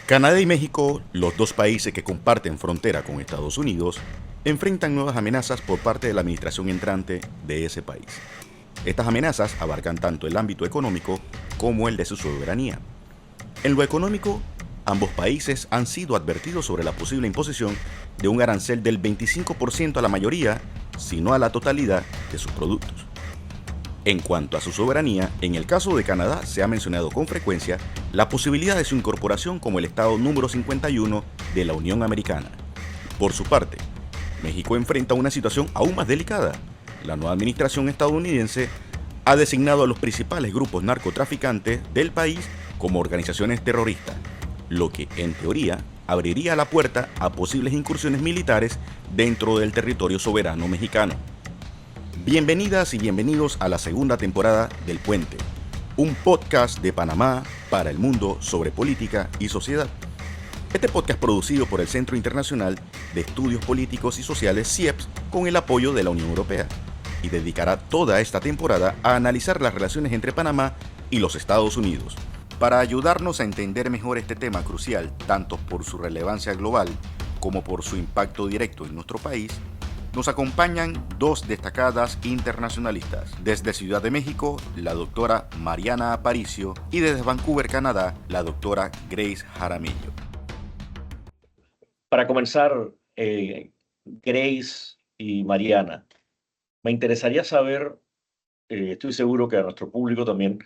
Canadá y México, los dos países que comparten frontera con Estados Unidos, enfrentan nuevas amenazas por parte de la administración entrante de ese país. Estas amenazas abarcan tanto el ámbito económico como el de su soberanía. En lo económico, ambos países han sido advertidos sobre la posible imposición de un arancel del 25% a la mayoría, si no a la totalidad, de sus productos. En cuanto a su soberanía, en el caso de Canadá se ha mencionado con frecuencia la posibilidad de su incorporación como el Estado número 51 de la Unión Americana. Por su parte, México enfrenta una situación aún más delicada. La nueva administración estadounidense ha designado a los principales grupos narcotraficantes del país como organizaciones terroristas, lo que, en teoría, abriría la puerta a posibles incursiones militares dentro del territorio soberano mexicano. Bienvenidas y bienvenidos a la segunda temporada del Puente, un podcast de Panamá para el mundo sobre política y sociedad. Este podcast producido por el Centro Internacional de Estudios Políticos y Sociales CIEPS con el apoyo de la Unión Europea y dedicará toda esta temporada a analizar las relaciones entre Panamá y los Estados Unidos. Para ayudarnos a entender mejor este tema crucial, tanto por su relevancia global como por su impacto directo en nuestro país, nos acompañan dos destacadas internacionalistas. Desde Ciudad de México, la doctora Mariana Aparicio, y desde Vancouver, Canadá, la doctora Grace Jaramillo. Para comenzar, Grace y Mariana, me interesaría saber, estoy seguro que a nuestro público también,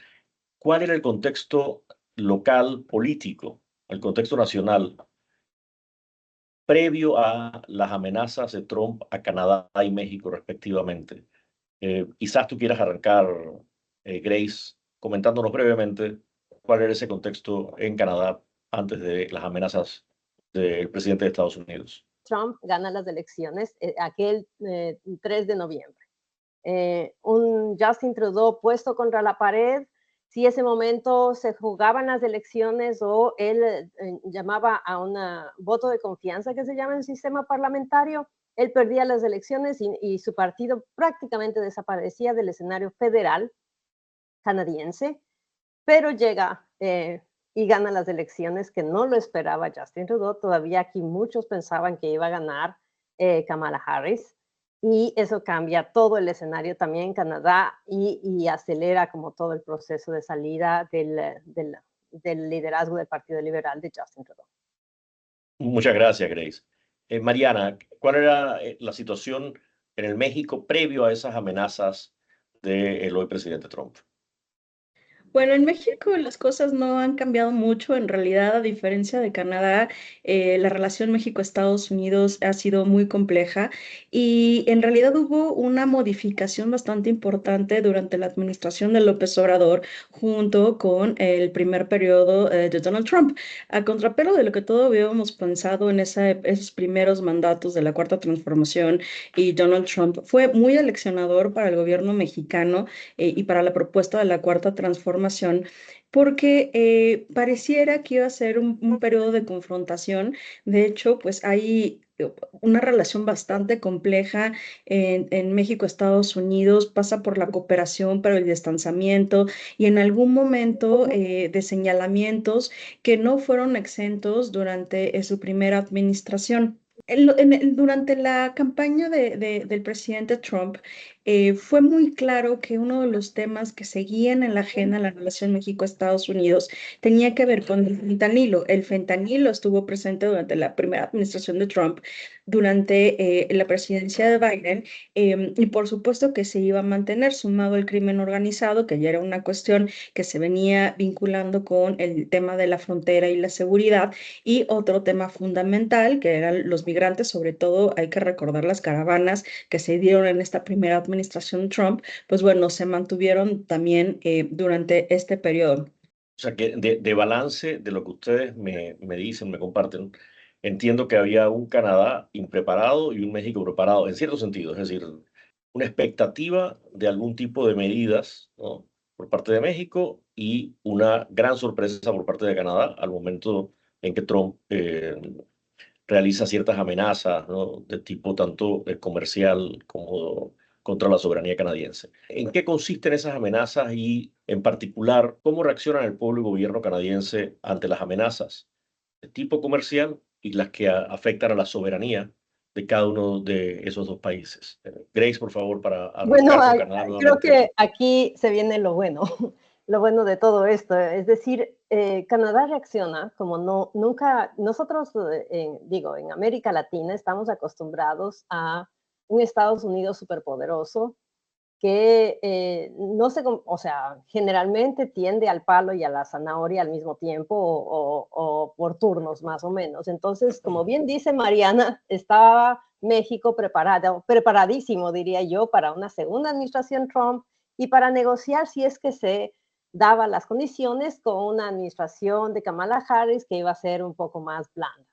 cuál era el contexto local político, el contexto nacional, previo a las amenazas de Trump a Canadá y México respectivamente. Quizás tú quieras arrancar, Grace, comentándonos brevemente cuál era ese contexto en Canadá antes de las amenazas del presidente de Estados Unidos. Trump gana las elecciones aquel 3 de noviembre. Un Justin Trudeau puesto contra la pared, si ese momento se jugaban las elecciones o él llamaba a un voto de confianza que se llama en el sistema parlamentario, él perdía las elecciones y su partido prácticamente desaparecía del escenario federal canadiense, pero llega y gana las elecciones, que no lo esperaba Justin Trudeau. Todavía aquí muchos pensaban que iba a ganar Kamala Harris, y eso cambia todo el escenario también en Canadá y acelera como todo el proceso de salida del liderazgo del Partido Liberal de Justin Trudeau. Muchas gracias, Grace. Mariana, ¿cuál era la situación en el México previo a esas amenazas del hoy presidente Trump? Bueno, en México las cosas no han cambiado mucho. En realidad, a diferencia de Canadá, la relación México-Estados Unidos ha sido muy compleja y en realidad hubo una modificación bastante importante durante la administración de López Obrador junto con el primer periodo de Donald Trump. A contrapelo de lo que todos habíamos pensado en esos primeros mandatos de la Cuarta Transformación, y Donald Trump fue muy aleccionador para el gobierno mexicano y para la propuesta de la Cuarta Transformación, porque pareciera que iba a ser un periodo de confrontación. De hecho, pues hay una relación bastante compleja en México, Estados Unidos, pasa por la cooperación, pero el distanciamiento y en algún momento de señalamientos que no fueron exentos durante su primera administración. Durante la campaña del presidente Trump, fue muy claro que uno de los temas que seguían en la agenda de la relación México-Estados Unidos tenía que ver con el fentanilo. El fentanilo estuvo presente durante la primera administración de Trump, durante la presidencia de Biden, y por supuesto que se iba a mantener sumado el crimen organizado, que ya era una cuestión que se venía vinculando con el tema de la frontera y la seguridad, y otro tema fundamental que eran los migrantes. Sobre todo hay que recordar las caravanas que se dieron en esta primera administración Trump, pues bueno, se mantuvieron también durante este periodo. O sea, que de balance de lo que ustedes me dicen, me comparten, entiendo que había un Canadá impreparado y un México preparado, en cierto sentido, es decir, una expectativa de algún tipo de medidas, ¿no?, por parte de México, y una gran sorpresa por parte de Canadá al momento en que Trump realiza ciertas amenazas, ¿no?, de tipo tanto comercial como contra la soberanía canadiense. ¿En qué consisten esas amenazas y, en particular, cómo reaccionan el pueblo y gobierno canadiense ante las amenazas? de tipo comercial y las que afectan a la soberanía de cada uno de esos dos países. Grace, por favor, para Bueno, arrancar con Canadá creo nuevamente. que aquí se viene lo bueno, lo bueno de todo esto. Es decir, Canadá reacciona como nunca, nosotros, en América Latina estamos acostumbrados a un Estados Unidos superpoderoso que no se, o sea, generalmente tiende al palo y a la zanahoria al mismo tiempo o por turnos más o menos. Entonces, como bien dice Mariana, estaba México preparadísimo, diría yo, para una segunda administración Trump y para negociar si es que se daba las condiciones con una administración de Kamala Harris que iba a ser un poco más blanda.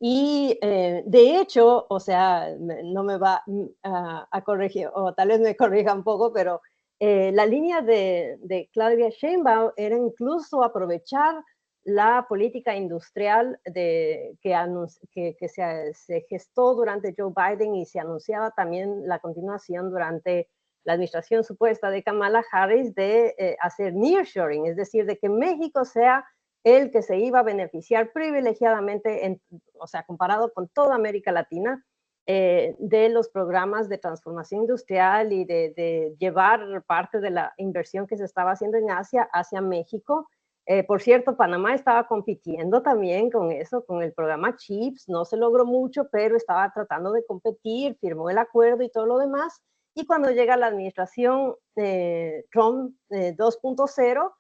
Y de hecho, o sea, no me va a corregir, o tal vez me corrija un poco, pero la línea de Claudia Sheinbaum era incluso aprovechar la política industrial que se gestó durante Joe Biden y se anunciaba también la continuación durante la administración supuesta de Kamala Harris de hacer nearshoring, es decir, de que México sea el que se iba a beneficiar privilegiadamente, o sea, comparado con toda América Latina, de los programas de transformación industrial y de llevar parte de la inversión que se estaba haciendo en Asia hacia México. Por cierto, Panamá estaba compitiendo también con eso, con el programa CHIPS, no se logró mucho, pero estaba tratando de competir, firmó el acuerdo y todo lo demás. Y cuando llega la administración Trump 2.0,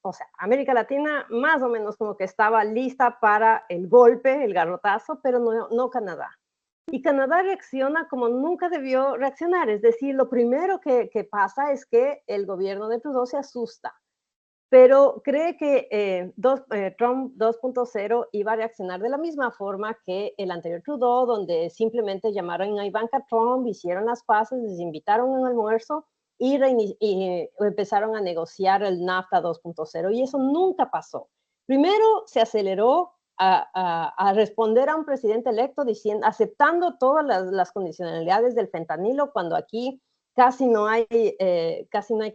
o sea, América Latina más o menos como que estaba lista para el golpe, el garrotazo, pero no Canadá. Y Canadá reacciona como nunca debió reaccionar, es decir, lo primero que pasa es que el gobierno de Trudeau se asusta, pero cree que Trump 2.0 iba a reaccionar de la misma forma que el anterior Trudeau, donde simplemente llamaron a Ivanka Trump, hicieron las paces, les invitaron a un almuerzo y empezaron a negociar el NAFTA 2.0, y eso nunca pasó. Primero se aceleró a responder a un presidente electo aceptando todas las condicionalidades del fentanilo, cuando aquí casi no hay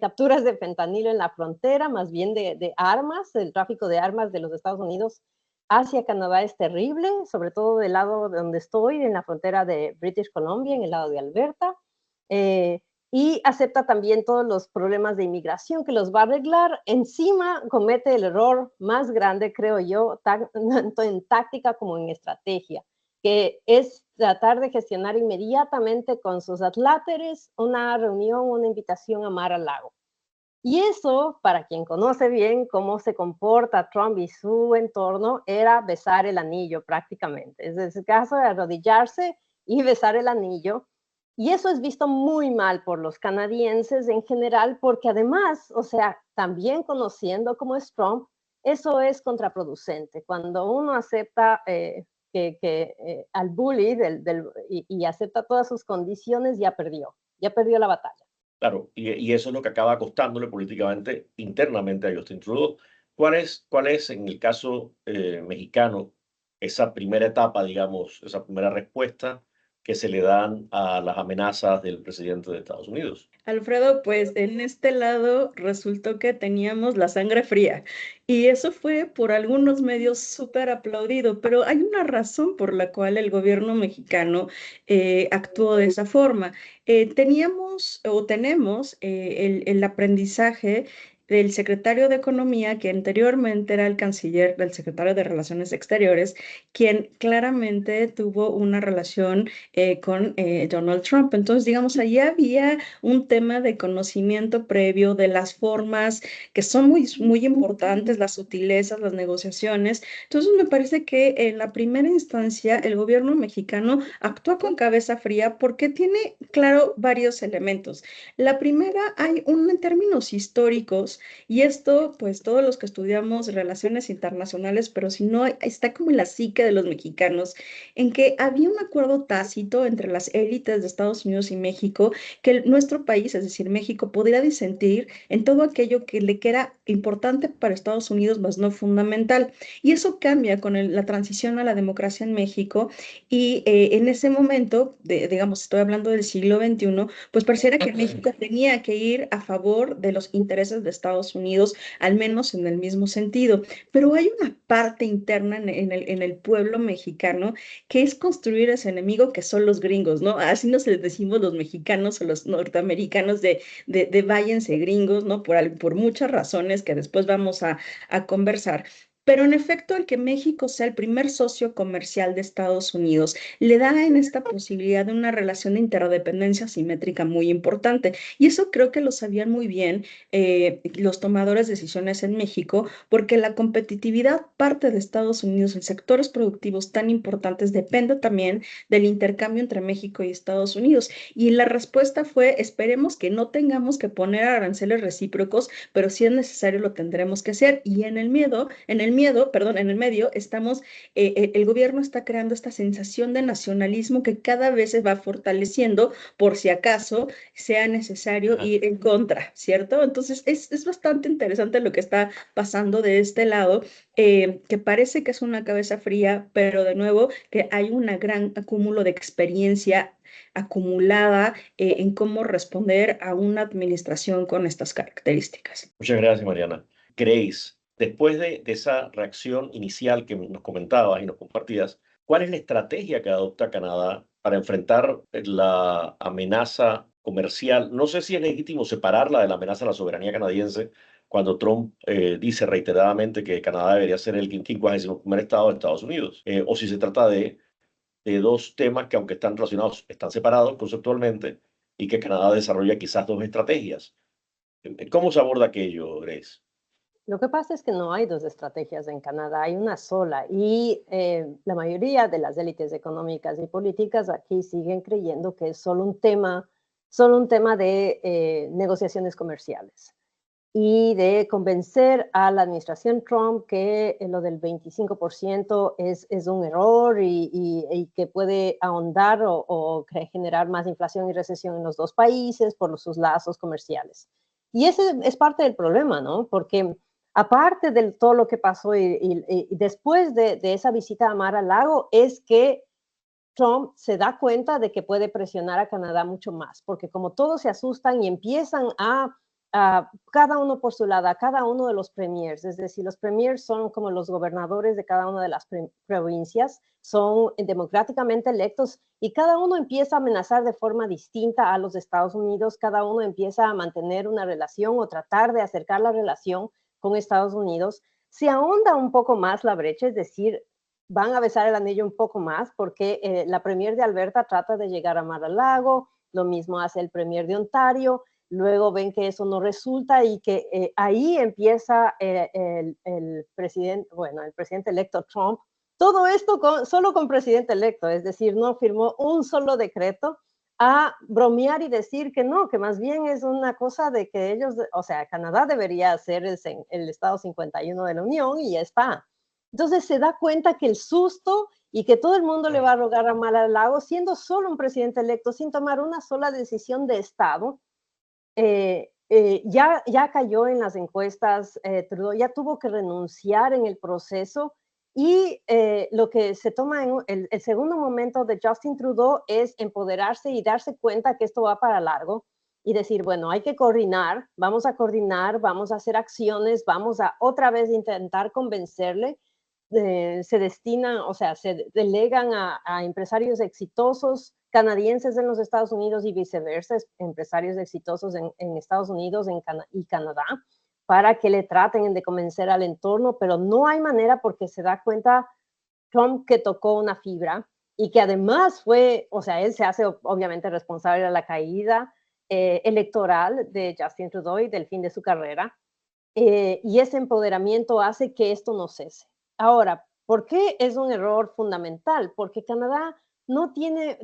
capturas de fentanilo en la frontera, más bien de armas. El tráfico de armas de los Estados Unidos hacia Canadá es terrible, sobre todo del lado donde estoy, en la frontera de British Columbia, en el lado de Alberta. Y acepta también todos los problemas de inmigración que los va a arreglar. Encima comete el error más grande, creo yo, tanto en táctica como en estrategia, que es tratar de gestionar inmediatamente con sus adláteres una reunión, una invitación a Mar-a-Lago. Y eso, para quien conoce bien cómo se comporta Trump y su entorno, era besar el anillo prácticamente. Es el caso de arrodillarse y besar el anillo. Y eso es visto muy mal por los canadienses en general, porque además, o sea, también conociendo cómo es Trump, eso es contraproducente. Cuando uno acepta al bully y acepta todas sus condiciones, ya perdió la batalla. Claro, y eso es lo que acaba costándole políticamente, internamente a Justin Trudeau. ¿Cuál es en el caso mexicano, esa primera etapa, digamos, esa primera respuesta que se le dan a las amenazas del presidente de Estados Unidos? Alfredo, pues en este lado resultó que teníamos la sangre fría y eso fue por algunos medios súper aplaudido, pero hay una razón por la cual el gobierno mexicano actuó de esa forma. Teníamos o tenemos el aprendizaje del secretario de Economía, que anteriormente era el canciller del secretario de Relaciones Exteriores, quien claramente tuvo una relación con Donald Trump. Entonces, digamos, allí había un tema de conocimiento previo de las formas que son muy importantes, las sutilezas, las negociaciones. Entonces, me parece que en la primera instancia el gobierno mexicano actúa con cabeza fría porque tiene, claro, varios elementos. La primera, hay en términos históricos, y esto, pues todos los que estudiamos relaciones internacionales, pero si no, está como en la psique de los mexicanos, en que había un acuerdo tácito entre las élites de Estados Unidos y México, que nuestro país, es decir, México, podría disentir en todo aquello que le era importante para Estados Unidos, mas no fundamental. Y eso cambia con la transición a la democracia en México, y en ese momento, digamos, estoy hablando del siglo XXI, pues pareciera que México tenía que ir a favor de los intereses de Estados Estados Unidos, al menos en el mismo sentido. Pero hay una parte interna en el pueblo mexicano que es construir ese enemigo que son los gringos, ¿no? Así nos les decimos los mexicanos o los norteamericanos de váyanse gringos, ¿no? Por muchas razones que después vamos a conversar. Pero en efecto, el que México sea el primer socio comercial de Estados Unidos le da en esta posibilidad de una relación de interdependencia simétrica muy importante. Y eso creo que lo sabían muy bien los tomadores de decisiones en México, porque la competitividad parte de Estados Unidos en sectores productivos tan importantes depende también del intercambio entre México y Estados Unidos. Y la respuesta fue, esperemos que no tengamos que poner aranceles recíprocos, pero si es necesario lo tendremos que hacer. Y en el medio estamos, el gobierno está creando esta sensación de nacionalismo que cada vez se va fortaleciendo por si acaso sea necesario ir en contra, ¿cierto? Entonces es bastante interesante lo que está pasando de este lado, que parece que es una cabeza fría, pero de nuevo que hay un gran acúmulo de experiencia acumulada en cómo responder a una administración con estas características. Muchas gracias, Mariana. Grace, después de esa reacción inicial que nos comentabas y nos compartías, ¿cuál es la estrategia que adopta Canadá para enfrentar la amenaza comercial? No sé si es legítimo separarla de la amenaza a la soberanía canadiense cuando Trump dice reiteradamente que Canadá debería ser el 51º estado de Estados Unidos, o si se trata de dos temas que, aunque están relacionados, están separados conceptualmente y que Canadá desarrolla quizás dos estrategias. ¿Cómo se aborda aquello, Grace? Lo que pasa es que no hay dos estrategias en Canadá, hay una sola. Y la mayoría de las élites económicas y políticas aquí siguen creyendo que es solo un tema de negociaciones comerciales y de convencer a la administración Trump que lo del 25% es un error y que puede ahondar o generar más inflación y recesión en los dos países por sus lazos comerciales. Y ese es parte del problema, ¿no? Porque aparte de todo lo que pasó y después de esa visita a Mar-a-Lago, es que Trump se da cuenta de que puede presionar a Canadá mucho más, porque como todos se asustan y empiezan a cada uno por su lado, a cada uno de los premiers, es decir, los premiers son como los gobernadores de cada una de las provincias, son democráticamente electos y cada uno empieza a amenazar de forma distinta a los Estados Unidos, cada uno empieza a mantener una relación o tratar de acercar la relación con Estados Unidos, se ahonda un poco más la brecha, es decir, van a besar el anillo un poco más porque la premier de Alberta trata de llegar a Mar-a-Lago, lo mismo hace el premier de Ontario, luego ven que eso no resulta y que ahí empieza el presidente electo Trump, todo esto solo con presidente electo, es decir, no firmó un solo decreto, a bromear y decir que no, que más bien es una cosa de que ellos, o sea, Canadá debería ser el estado 51 de la Unión y ya está. Entonces se da cuenta que el susto y que todo el mundo le va a rogar a Mar-a-Lago, siendo solo un presidente electo, sin tomar una sola decisión de Estado, ya cayó en las encuestas, Trudeau ya tuvo que renunciar en el proceso y lo que se toma en el segundo momento de Justin Trudeau es empoderarse y darse cuenta que esto va para largo y decir, bueno, hay que coordinar, vamos a hacer acciones, vamos a otra vez intentar convencerle. Se destinan, o sea, se delegan a empresarios exitosos canadienses en los Estados Unidos y viceversa, empresarios exitosos en Estados Unidos y Canadá, para que le traten de convencer al entorno, pero no hay manera porque se da cuenta Trump que tocó una fibra y que además fue, o sea, él se hace obviamente responsable de la caída electoral de Justin Trudeau y del fin de su carrera, y ese empoderamiento hace que esto no cese. Ahora, ¿por qué es un error fundamental? Porque Canadá no tiene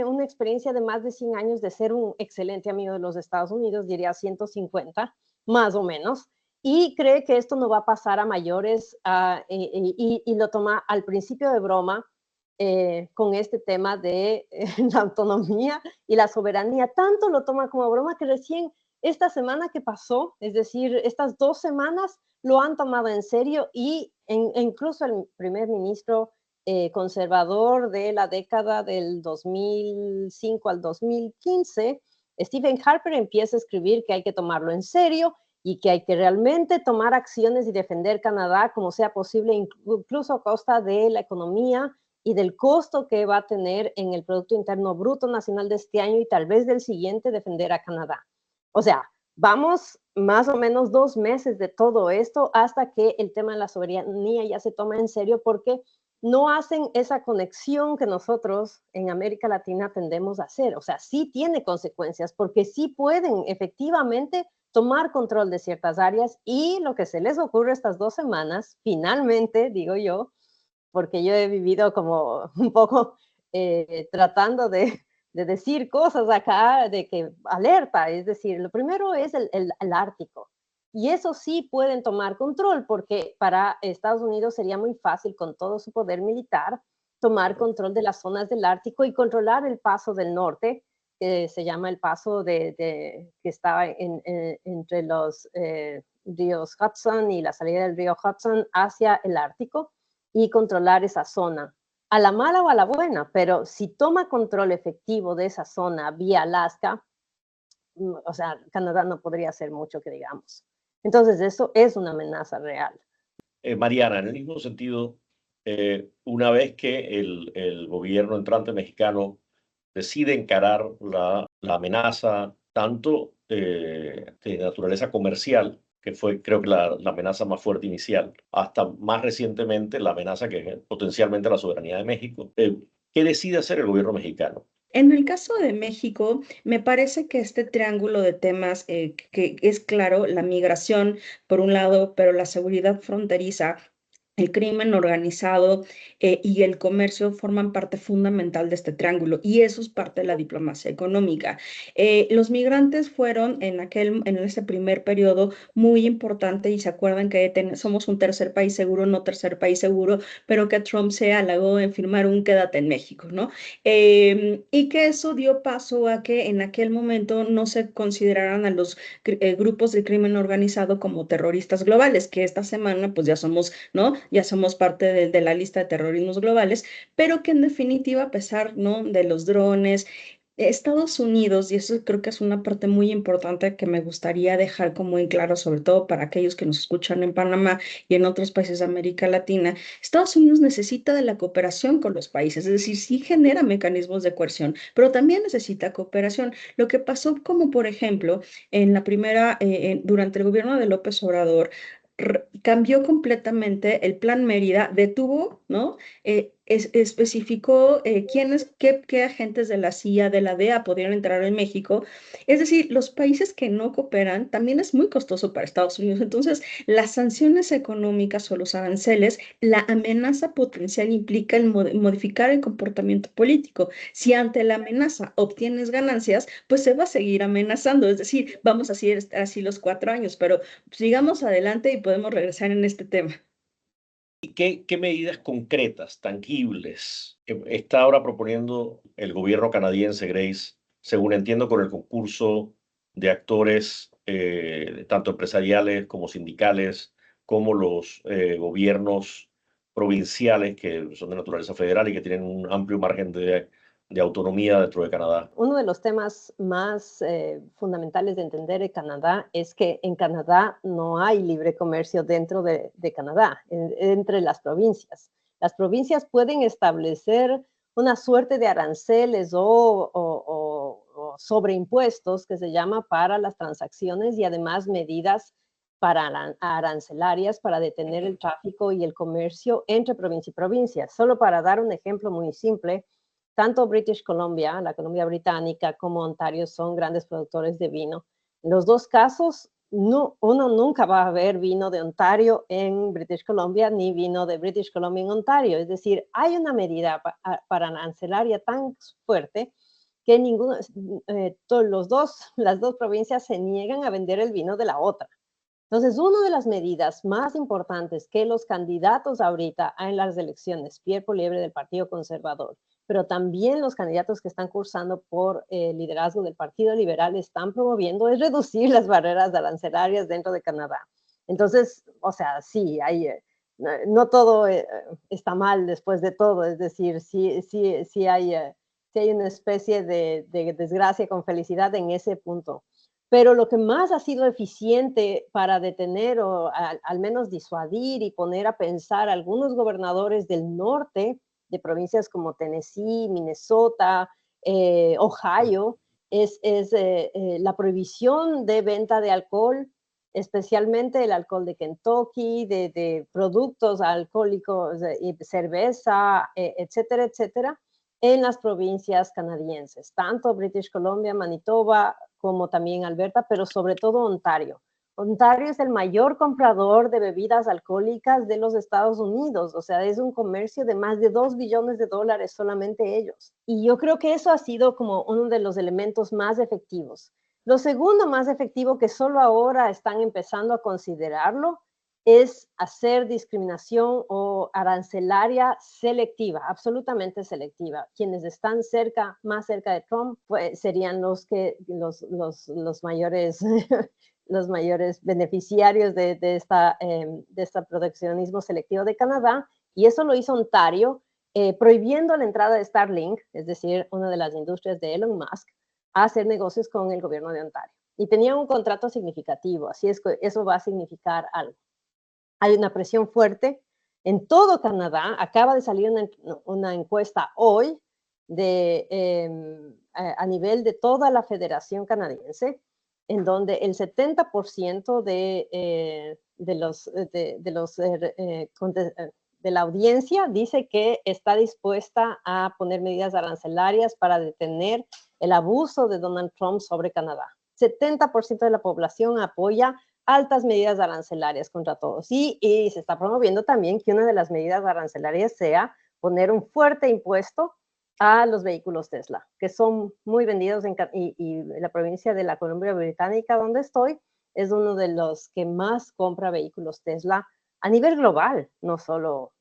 una experiencia de más de 100 años de ser un excelente amigo de los Estados Unidos, diría 150, más o menos, y cree que esto no va a pasar a mayores y lo toma al principio de broma con este tema de la autonomía y la soberanía. Tanto lo toma como broma que recién esta semana que pasó, es decir, estas 2 semanas, lo han tomado en serio y incluso el primer ministro conservador de la década del 2005 al 2015, Stephen Harper, empieza a escribir que hay que tomarlo en serio y que hay que realmente tomar acciones y defender Canadá como sea posible, incluso a costa de la economía y del costo que va a tener en el Producto Interno Bruto Nacional de este año y tal vez del siguiente defender a Canadá. O sea, vamos más o menos 2 meses de todo esto hasta que el tema de la soberanía ya se toma en serio, porque no hacen esa conexión que nosotros en América Latina tendemos a hacer. O sea, sí tiene consecuencias, porque sí pueden efectivamente tomar control de ciertas áreas, y lo que se les ocurre estas 2 semanas, finalmente, digo yo, porque yo he vivido como un poco tratando de decir cosas acá, de que alerta, es decir, lo primero es el Ártico. Y eso sí pueden tomar control, porque para Estados Unidos sería muy fácil, con todo su poder militar, tomar control de las zonas del Ártico y controlar el paso del norte, que se llama el paso que está entre los ríos Hudson y la salida del río Hudson hacia el Ártico, y controlar esa zona. A la mala o a la buena, pero si toma control efectivo de esa zona vía Alaska, o sea, Canadá no podría hacer mucho que digamos. Entonces, eso es una amenaza real. Mariana, en el mismo sentido, una vez que el gobierno entrante mexicano decide encarar la amenaza tanto de naturaleza comercial, que fue creo que la amenaza más fuerte inicial, hasta más recientemente la amenaza que es potencialmente la soberanía de México, ¿qué decide hacer el gobierno mexicano? En el caso de México, me parece que este triángulo de temas, que es claro, la migración por un lado, pero la seguridad fronteriza, el crimen organizado y el comercio forman parte fundamental de este triángulo, y eso es parte de la diplomacia económica. Los migrantes fueron en ese primer periodo muy importante, y se acuerdan que somos un tercer país seguro, no tercer país seguro, pero que Trump se halagó en firmar un quédate en México, ¿no? Y que eso dio paso a que en aquel momento no se consideraran a los grupos de crimen organizado como terroristas globales, que esta semana pues ya somos, ¿no? Ya somos parte de la lista de terrorismos globales, pero que en definitiva, a pesar, ¿no?, de los drones, Estados Unidos, y eso creo que es una parte muy importante que me gustaría dejar como en claro, sobre todo para aquellos que nos escuchan en Panamá y en otros países de América Latina, Estados Unidos necesita de la cooperación con los países, es decir, sí genera mecanismos de coerción, pero también necesita cooperación. Lo que pasó, como por ejemplo, en la primera, durante el gobierno de López Obrador, cambió completamente el Plan Mérida, detuvo, ¿no? Especificó qué agentes de la CIA, de la DEA podían entrar en México. Es decir, los países que no cooperan también es muy costoso para Estados Unidos. Entonces, las sanciones económicas o los aranceles, la amenaza potencial implica el modificar el comportamiento político. Si ante la amenaza obtienes ganancias, pues se va a seguir amenazando. Es decir, vamos a seguir así los 4 años, pero sigamos adelante y podemos regresar en este tema. ¿Y qué medidas concretas, tangibles, está ahora proponiendo el gobierno canadiense, Grace, según entiendo, con el concurso de actores, tanto empresariales como sindicales, como los gobiernos provinciales, que son de naturaleza federal y que tienen un amplio margen de autonomía dentro de Canadá? Uno de los temas más fundamentales de entender de Canadá es que en Canadá no hay libre comercio dentro de Canadá, entre las provincias. Las provincias pueden establecer una suerte de aranceles o sobreimpuestos, que se llama, para las transacciones, y además medidas para arancelarias para detener el tráfico y el comercio entre provincia y provincia. Solo para dar un ejemplo muy simple, tanto British Columbia, la Columbia Británica, como Ontario son grandes productores de vino. En los dos casos, uno nunca va a ver vino de Ontario en British Columbia, ni vino de British Columbia en Ontario. Es decir, hay una medida para arancelaria tan fuerte que las dos provincias se niegan a vender el vino de la otra. Entonces, una de las medidas más importantes que los candidatos ahorita en las elecciones, Pierre Poilievre del Partido Conservador, pero también los candidatos que están cursando por liderazgo del Partido Liberal, están promoviendo, es reducir las barreras arancelarias dentro de Canadá. Entonces, o sea, sí, no todo está mal después de todo, es decir, sí hay una especie de desgracia con felicidad en ese punto. Pero lo que más ha sido eficiente para detener o al menos disuadir y poner a pensar a algunos gobernadores del norte, de provincias como Tennessee, Minnesota, Ohio, es la prohibición de venta de alcohol, especialmente el alcohol de Kentucky, de productos alcohólicos, y cerveza, etcétera, etcétera, en las provincias canadienses, tanto British Columbia, Manitoba, como también Alberta, pero sobre todo Ontario. Ontario es el mayor comprador de bebidas alcohólicas de los Estados Unidos, o sea, es un comercio de más de $2 billones solamente ellos. Y yo creo que eso ha sido como uno de los elementos más efectivos. Lo segundo más efectivo, que solo ahora están empezando a considerarlo, es hacer discriminación o arancelaria selectiva, absolutamente selectiva. Quienes están cerca, más cerca de Trump, pues serían los mayores, los mayores beneficiarios de esta proteccionismo selectivo de Canadá, y eso lo hizo Ontario, prohibiendo la entrada de Starlink, es decir, una de las industrias de Elon Musk, a hacer negocios con el gobierno de Ontario. Y tenían un contrato significativo, así es que eso va a significar algo. Hay una presión fuerte en todo Canadá. Acaba de salir una encuesta hoy a nivel de toda la Federación Canadiense, en donde el 70% de la audiencia dice que está dispuesta a poner medidas arancelarias para detener el abuso de Donald Trump sobre Canadá. 70% de la población apoya altas medidas arancelarias contra todos. Y se está promoviendo también que una de las medidas arancelarias sea poner un fuerte impuesto a los vehículos Tesla, que son muy vendidos y la provincia de la Columbia Británica, donde estoy, es uno de los que más compra vehículos Tesla a nivel global, no solo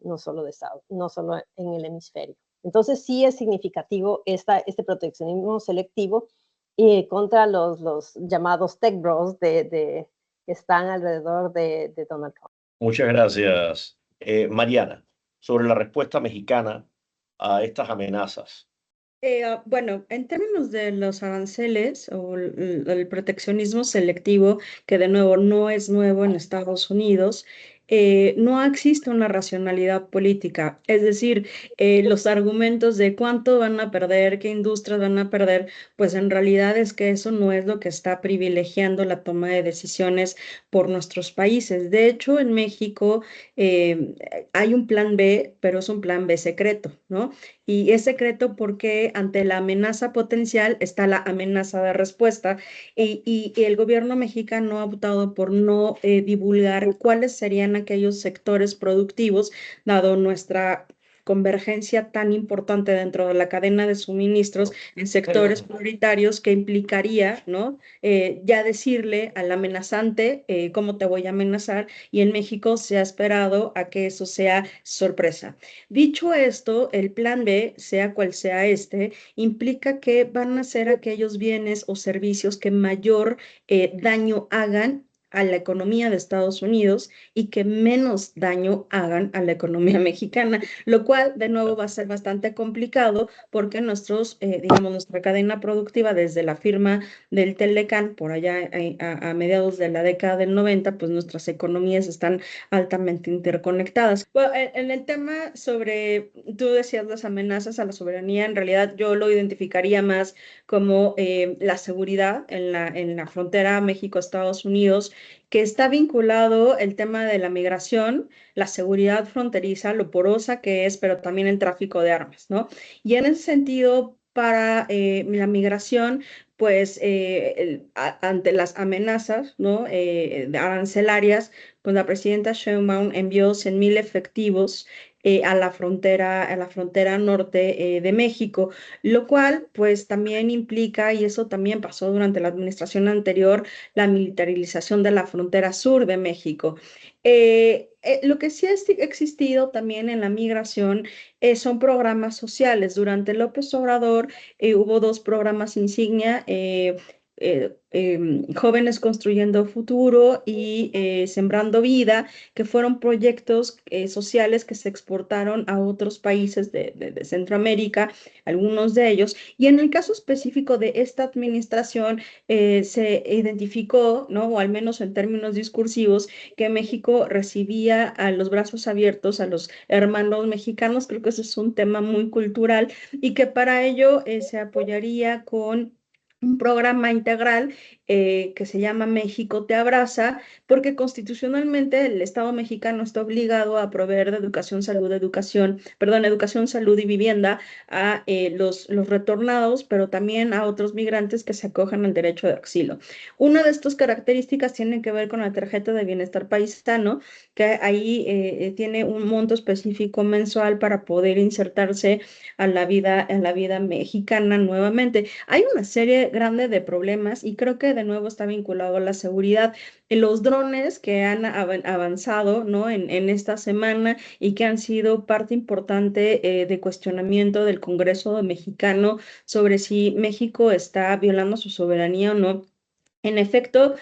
en el hemisferio. Entonces sí es significativo este proteccionismo selectivo contra los llamados tech bros que están alrededor de Donald Trump. Muchas gracias, Mariana. Sobre la respuesta mexicana a estas amenazas. Bueno, en términos de los aranceles o el proteccionismo selectivo, que de nuevo no es nuevo en Estados Unidos, no existe una racionalidad política. Es decir, los argumentos de cuánto van a perder, qué industrias van a perder, pues en realidad es que eso no es lo que está privilegiando la toma de decisiones por nuestros países. De hecho, en México hay un plan B, pero es un plan B secreto, ¿no? Y es secreto porque ante la amenaza potencial está la amenaza de respuesta y el gobierno mexicano ha optado por no divulgar cuáles serían aquellos sectores productivos, dado nuestra convergencia tan importante dentro de la cadena de suministros en sectores prioritarios que implicaría, ¿no? Ya decirle al amenazante cómo te voy a amenazar, y en México se ha esperado a que eso sea sorpresa. Dicho esto, el plan B, sea cual sea este, implica que van a ser aquellos bienes o servicios que mayor daño hagan a la economía de Estados Unidos y que menos daño hagan a la economía mexicana, lo cual de nuevo va a ser bastante complicado porque nuestra cadena productiva desde la firma del Telecán por allá a mediados de la década del 90, pues nuestras economías están altamente interconectadas. Bueno, en el tema sobre, tú decías las amenazas a la soberanía, en realidad yo lo identificaría más como la seguridad en la frontera México-Estados Unidos, que está vinculado el tema de la migración, la seguridad fronteriza, lo porosa que es, pero también el tráfico de armas, ¿no? Y en ese sentido, para la migración, pues ante las amenazas, ¿no? Arancelarias, pues la presidenta Sheinbaum envió 100,000 efectivos a la frontera norte de México, lo cual pues también implica, y eso también pasó durante la administración anterior, la militarización de la frontera sur de México. Lo que sí ha existido también en la migración son programas sociales. Durante López Obrador hubo 2 programas insignia Jóvenes Construyendo Futuro y Sembrando Vida, que fueron proyectos sociales que se exportaron a otros países de Centroamérica, algunos de ellos. Y en el caso específico de esta administración, se identificó, ¿no? O al menos en términos discursivos, que México recibía a los brazos abiertos a los hermanos mexicanos. Creo que ese es un tema muy cultural y que para ello se apoyaría con un programa integral que se llama México te abraza, porque constitucionalmente el Estado mexicano está obligado a proveer de educación, salud y vivienda a los retornados, pero también a otros migrantes que se acojan al derecho de asilo. Una de estas características tiene que ver con la tarjeta de bienestar paisano, que ahí tiene un monto específico mensual para poder insertarse a en la vida mexicana nuevamente. Hay una serie grande de problemas y creo que de nuevo está vinculado a la seguridad. Los drones que han avanzado, ¿no? en esta semana y que han sido parte importante de cuestionamiento del Congreso mexicano sobre si México está violando su soberanía o no. En efecto,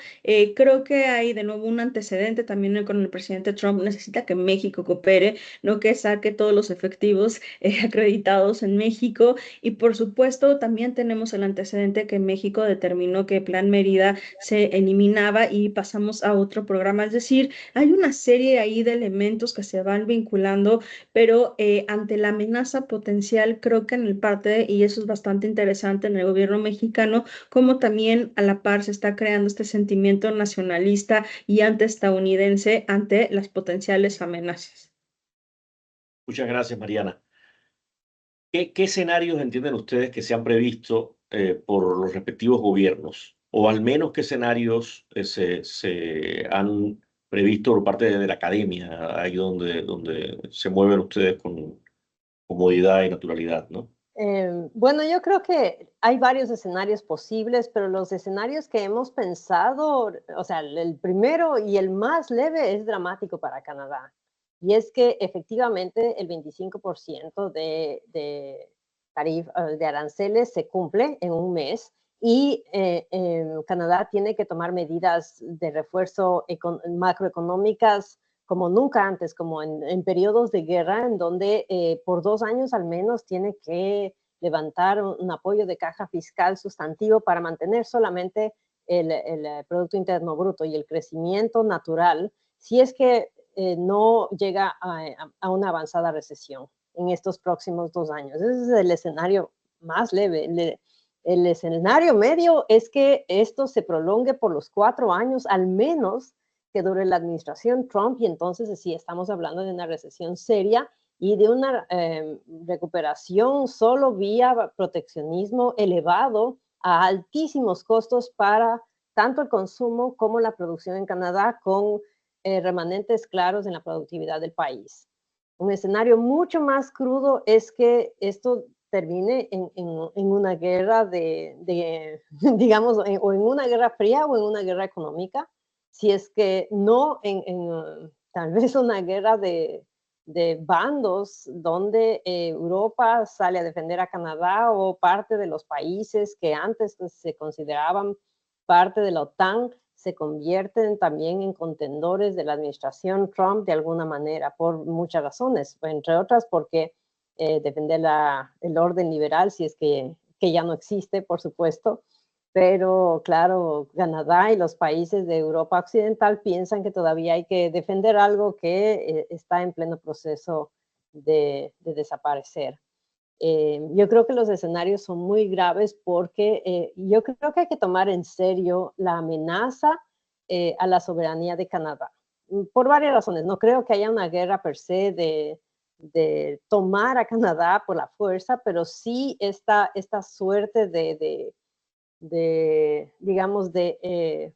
creo que hay de nuevo un antecedente también con el presidente Trump. Necesita que México coopere, no que saque todos los efectivos acreditados en México. Y por supuesto, también tenemos el antecedente que México determinó que Plan Mérida se eliminaba y pasamos a otro programa. Es decir, hay una serie ahí de elementos que se van vinculando, pero ante la amenaza potencial, creo que en el parte, y eso es bastante interesante en el gobierno mexicano, como también a la par se está creando este sentimiento nacionalista y antiestadounidense ante las potenciales amenazas. Muchas gracias, Mariana. ¿Qué escenarios entienden ustedes que se han previsto por los respectivos gobiernos? O al menos qué escenarios se han previsto por parte de la academia, ahí donde se mueven ustedes con comodidad y naturalidad, ¿no? Bueno, yo creo que hay varios escenarios posibles, pero los escenarios que hemos pensado, o sea, el primero y el más leve es dramático para Canadá. Y es que efectivamente el 25% de aranceles se cumple en un mes y Canadá tiene que tomar medidas de refuerzo macroeconómicas como nunca antes, como en periodos de guerra, en donde por 2 años al menos tiene que levantar un apoyo de caja fiscal sustantivo para mantener solamente el Producto Interno Bruto y el crecimiento natural, si es que no llega a una avanzada recesión en estos próximos 2 años. Ese es el escenario más leve. El escenario medio es que esto se prolongue por los 4 años al menos que dure la administración Trump, y entonces sí estamos hablando de una recesión seria y de una recuperación solo vía proteccionismo elevado a altísimos costos para tanto el consumo como la producción en Canadá, con remanentes claros en la productividad del país. Un escenario mucho más crudo es que esto termine en una guerra digamos, o en una guerra fría o en una guerra económica, si es que no tal vez una guerra de bandos donde Europa sale a defender a Canadá o parte de los países que antes se consideraban parte de la OTAN se convierten también en contendores de la administración Trump de alguna manera, por muchas razones, entre otras porque defender el orden liberal, si es que ya no existe, por supuesto, pero claro, Canadá y los países de Europa Occidental piensan que todavía hay que defender algo que está en pleno proceso de desaparecer. Yo creo que los escenarios son muy graves porque yo creo que hay que tomar en serio la amenaza a la soberanía de Canadá, por varias razones. No creo que haya una guerra per se de tomar a Canadá por la fuerza, pero sí esta suerte digamos, de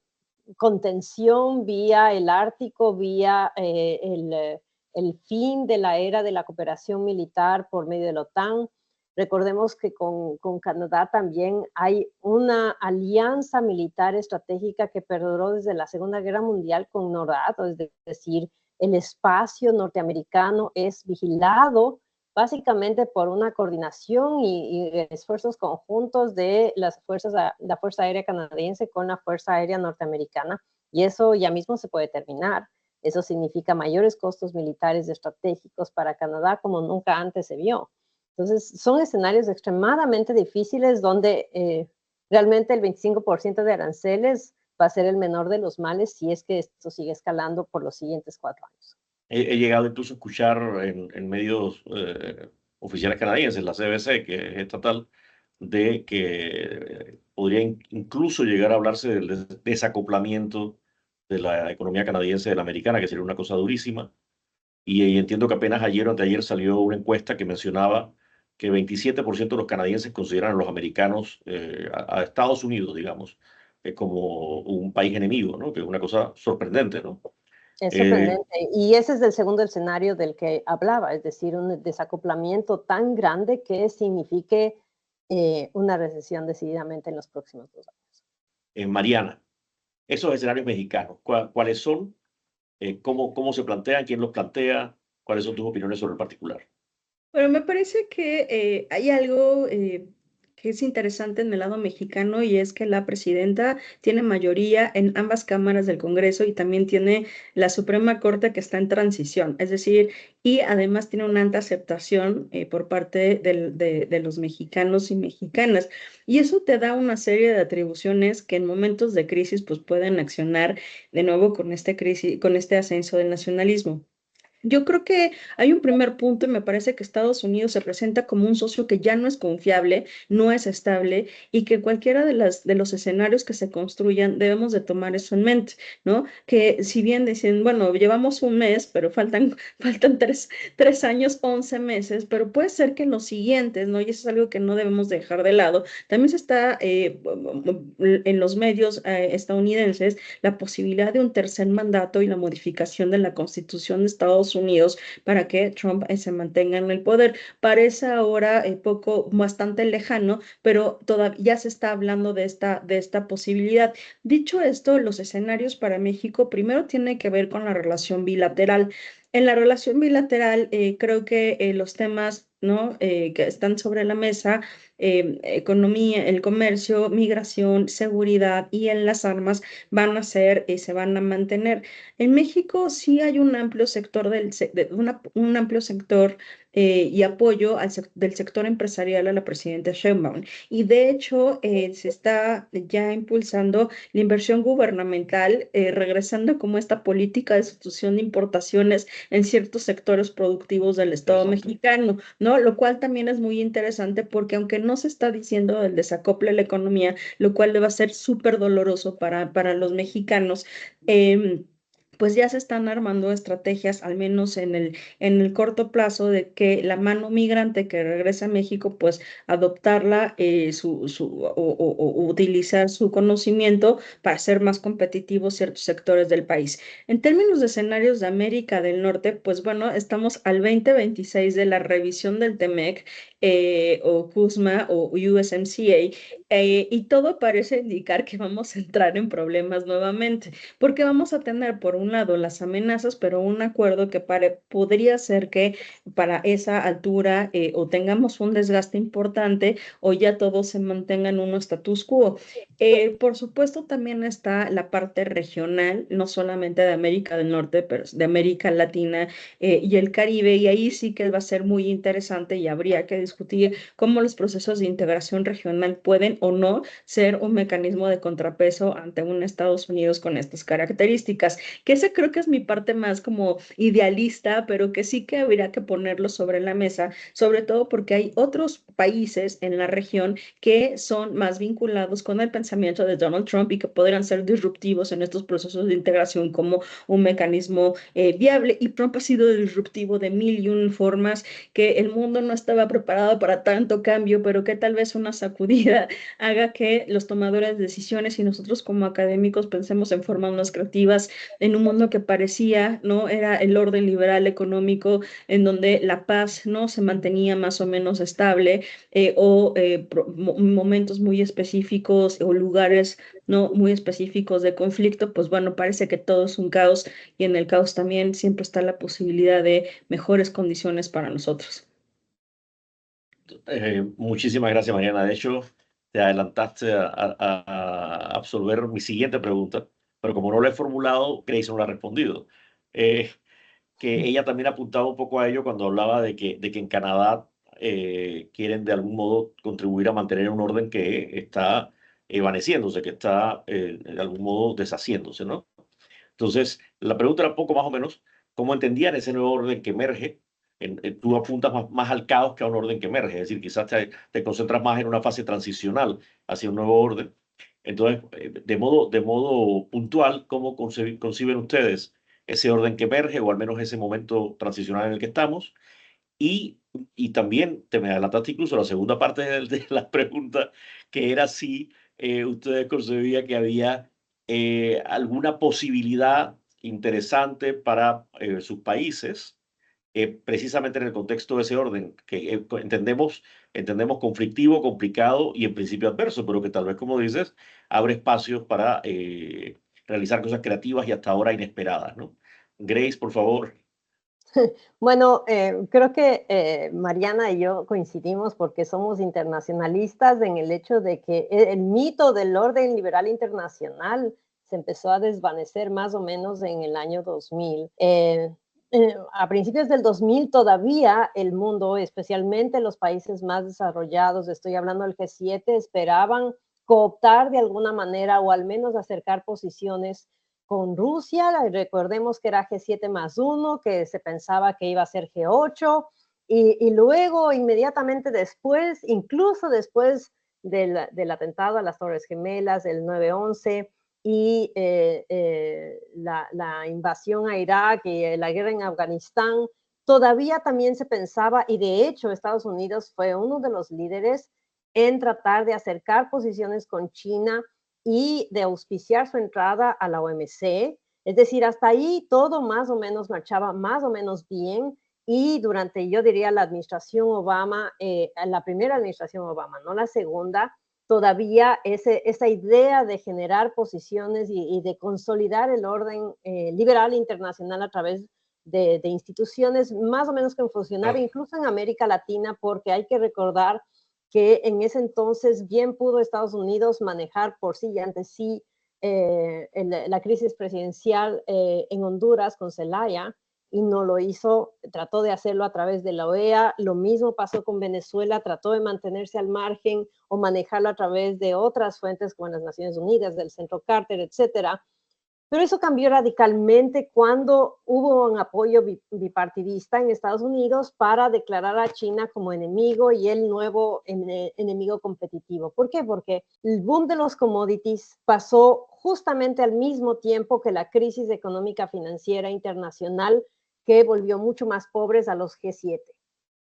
contención vía el Ártico, vía el fin de la era de la cooperación militar por medio de la OTAN. Recordemos que con Canadá también hay una alianza militar estratégica que perduró desde la Segunda Guerra Mundial con NORAD, es decir, el espacio norteamericano es vigilado básicamente por una coordinación y esfuerzos conjuntos de la Fuerza Aérea Canadiense con la Fuerza Aérea Norteamericana, y eso ya mismo se puede terminar. Eso significa mayores costos militares estratégicos para Canadá como nunca antes se vio. Entonces, son escenarios extremadamente difíciles donde realmente el 25% de aranceles va a ser el menor de los males si es que esto sigue escalando por los siguientes 4 años. He llegado incluso a escuchar en medios oficiales canadienses, la CBC, que es estatal, de que podría incluso llegar a hablarse del desacoplamiento de la economía canadiense de la americana, que sería una cosa durísima. Y entiendo que apenas ayer o anteayer salió una encuesta que mencionaba que 27% de los canadienses consideran a los americanos, a Estados Unidos, digamos, como un país enemigo, ¿no? Que es una cosa sorprendente, ¿no? Es Eh, sorprendente. Y ese es el segundo escenario del que hablaba, es decir, un desacoplamiento tan grande que signifique una recesión decididamente en los próximos 2 años. Mariana, esos escenarios mexicanos, ¿cuáles son? ¿Cómo se plantean? ¿Quién los plantea? ¿Cuáles son tus opiniones sobre el particular? Bueno, me parece que hay algo que es interesante en el lado mexicano y es que la presidenta tiene mayoría en ambas cámaras del Congreso y también tiene la Suprema Corte que está en transición, es decir, y además tiene una alta aceptación por parte de los mexicanos y mexicanas. Y eso te da una serie de atribuciones que en momentos de crisis pues pueden accionar de nuevo con con este ascenso del nacionalismo. Yo creo que hay un primer punto y me parece que Estados Unidos se presenta como un socio que ya no es confiable, no es estable y que cualquiera de los escenarios que se construyan debemos de tomar eso en mente, ¿no? Que si bien dicen, bueno, llevamos un mes, pero faltan tres años, 11 meses, pero puede ser que en los siguientes, ¿no? Y eso es algo que no debemos dejar de lado. También se está en los medios estadounidenses la posibilidad de un tercer mandato y la modificación de la Constitución de Estados Unidos para que Trump se mantenga en el poder. Parece ahora bastante lejano, pero todavía ya se está hablando de esta posibilidad. Dicho esto, los escenarios para México primero tienen que ver con la relación bilateral. En la relación bilateral, creo que los temas, ¿no? Que están sobre la mesa, economía, el comercio, migración, seguridad y en las armas van a ser y se van a mantener. En México sí hay un amplio sector un amplio sector y apoyo del sector empresarial a la presidenta Sheinbaum. Y de hecho se está ya impulsando la inversión gubernamental, regresando como esta política de sustitución de importaciones en ciertos sectores productivos del Estado mexicano, ¿no? Lo cual también es muy interesante porque aunque no se está diciendo del desacople de la economía, lo cual le va a ser súper doloroso para los mexicanos, pues ya se están armando estrategias, al menos en el corto plazo, de que la mano migrante que regresa a México, pues adoptarla o utilizar su conocimiento para ser más competitivos ciertos sectores del país. En términos de escenarios de América del Norte, pues bueno, estamos al 2026 de la revisión del TEMEC o CUSMA o USMCA y todo parece indicar que vamos a entrar en problemas nuevamente porque vamos a tener por un lado las amenazas, pero un acuerdo que podría ser que para esa altura o tengamos un desgaste importante o ya todo se mantenga en un status quo. Por supuesto, también está la parte regional, no solamente de América del Norte, pero de América Latina y el Caribe, y ahí sí que va a ser muy interesante y habría que discutir cómo los procesos de integración regional pueden o no ser un mecanismo de contrapeso ante un Estados Unidos con estas características, que esa creo que es mi parte más como idealista, pero que sí que habría que ponerlo sobre la mesa, sobre todo porque hay otros países en la región que son más vinculados con el pensamiento de Donald Trump y que podrían ser disruptivos en estos procesos de integración como un mecanismo viable. Y Trump ha sido disruptivo de mil y un formas que el mundo no estaba preparado para tanto cambio, pero que tal vez una sacudida haga que los tomadores de decisiones y nosotros como académicos pensemos en formas más creativas en un mundo que parecía, ¿no? Era el orden liberal económico en donde la paz, ¿no? Se mantenía más o menos estable momentos muy específicos o lugares, ¿no? Muy específicos de conflicto, pues bueno, parece que todo es un caos y en el caos también siempre está la posibilidad de mejores condiciones para nosotros. Muchísimas gracias, Mariana. De hecho, te adelantaste a absolver mi siguiente pregunta, pero como no la he formulado, Grace no la ha respondido. Eh, que ella también apuntaba un poco a ello cuando hablaba de que en Canadá quieren de algún modo contribuir a mantener un orden que está evaneciéndose, que está de algún modo deshaciéndose, ¿no? Entonces, la pregunta era un poco más o menos cómo entendían ese nuevo orden que emerge. Tú apuntas más al caos que a un orden que emerge, es decir, quizás te concentras más en una fase transicional hacia un nuevo orden. Entonces, de modo puntual, ¿cómo conciben ustedes ese orden que emerge o al menos ese momento transicional en el que estamos? Y, y también te me adelantaste incluso la segunda parte de la pregunta, que era si ustedes concebían que había alguna posibilidad interesante para sus países, precisamente en el contexto de ese orden, que entendemos conflictivo, complicado y en principio adverso, pero que tal vez, como dices, abre espacios para realizar cosas creativas y hasta ahora inesperadas, ¿no? Grace, por favor. Bueno, creo que Mariana y yo coincidimos porque somos internacionalistas en el hecho de que el mito del orden liberal internacional se empezó a desvanecer más o menos en el año 2000. A principios del 2000 todavía el mundo, especialmente los países más desarrollados, estoy hablando del G7, esperaban cooptar de alguna manera o al menos acercar posiciones con Rusia. Recordemos que era G7+1, que se pensaba que iba a ser G8, y luego, inmediatamente después, incluso después del atentado a las Torres Gemelas, el 9/11, y la invasión a Irak y la guerra en Afganistán, todavía también se pensaba, y de hecho Estados Unidos fue uno de los líderes en tratar de acercar posiciones con China y de auspiciar su entrada a la OMC. Es decir, hasta ahí todo más o menos marchaba más o menos bien, y durante, yo diría, la administración Obama, la primera administración Obama, no la segunda, todavía esa idea de generar posiciones y de consolidar el orden liberal internacional a través de instituciones más o menos que funcionaba incluso en América Latina, porque hay que recordar que en ese entonces bien pudo Estados Unidos manejar por sí y ante sí la crisis presidencial en Honduras con Zelaya, y no lo hizo, trató de hacerlo a través de la OEA. Lo mismo pasó con Venezuela, trató de mantenerse al margen o manejarlo a través de otras fuentes como las Naciones Unidas, del Centro Carter, etcétera. Pero eso cambió radicalmente cuando hubo un apoyo bipartidista en Estados Unidos para declarar a China como enemigo y el nuevo enemigo competitivo. ¿Por qué? Porque el boom de los commodities pasó justamente al mismo tiempo que la crisis económica financiera internacional, que volvió mucho más pobres a los G7.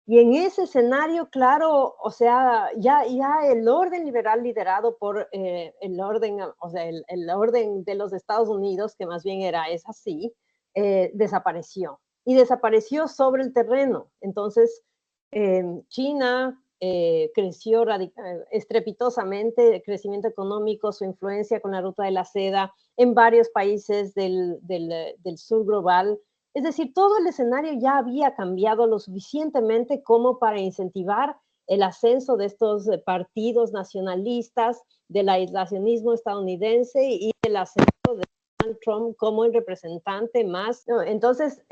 Y en ese escenario, claro, o sea, ya el orden liberal liderado por el orden, o sea, el orden de los Estados Unidos, que más bien es así, desapareció. Y desapareció sobre el terreno. Entonces, China creció estrepitosamente, el crecimiento económico, su influencia con la ruta de la seda en varios países del sur global. Es decir, todo el escenario ya había cambiado lo suficientemente como para incentivar el ascenso de estos partidos nacionalistas, del aislacionismo estadounidense y el ascenso de Donald Trump como el representante más. No, entonces,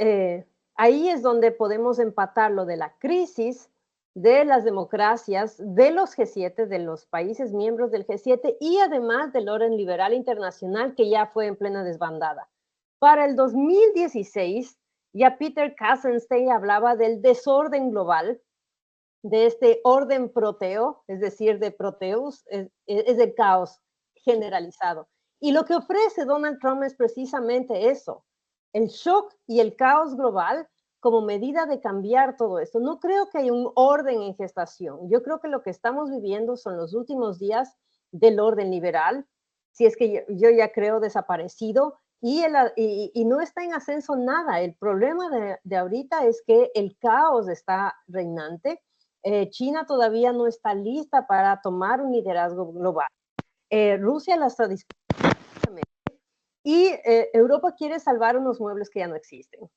ahí es donde podemos empatar lo de la crisis de las democracias, de los G7, de los países miembros del G7, y además del orden liberal internacional, que ya fue en plena desbandada. Para el 2016, ya Peter Kassenstein hablaba del desorden global, de este orden proteo, es decir, de Proteus, es el caos generalizado. Y lo que ofrece Donald Trump es precisamente eso, el shock y el caos global como medida de cambiar todo esto. No creo que haya un orden en gestación. Yo creo que lo que estamos viviendo son los últimos días del orden liberal, si es que yo ya creo desaparecido, y no está en ascenso nada. El problema de ahorita es que el caos está reinante. China todavía no está lista para tomar un liderazgo global. Rusia la está discutiendo, y Europa quiere salvar unos muebles que ya no existen.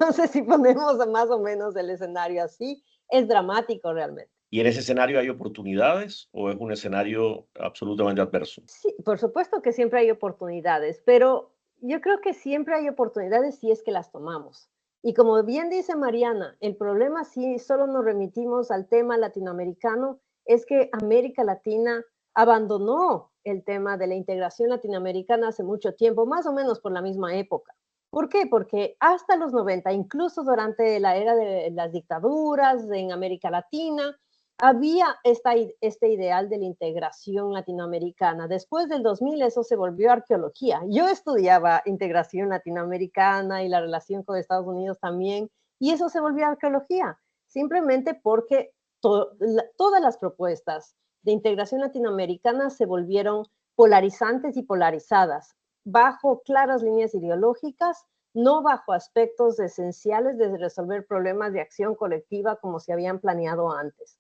No sé si ponemos más o menos el escenario así. es dramático realmente. ¿Y en ese escenario hay oportunidades o es un escenario absolutamente adverso? Sí, por supuesto que siempre hay oportunidades, pero yo creo que siempre hay oportunidades si es que las tomamos. Y como bien dice Mariana, el problema si solo nos remitimos al tema latinoamericano es que América Latina abandonó el tema de la integración latinoamericana hace mucho tiempo, más o menos por la misma época. ¿Por qué? Porque hasta los 90, incluso durante la era de las dictaduras en América Latina, había este ideal de la integración latinoamericana. Después del 2000 eso se volvió arqueología. Yo estudiaba integración latinoamericana y la relación con Estados Unidos también, y eso se volvió arqueología, simplemente porque todas las propuestas de integración latinoamericana se volvieron polarizantes y polarizadas, bajo claras líneas ideológicas, no bajo aspectos esenciales de resolver problemas de acción colectiva como se habían planeado antes.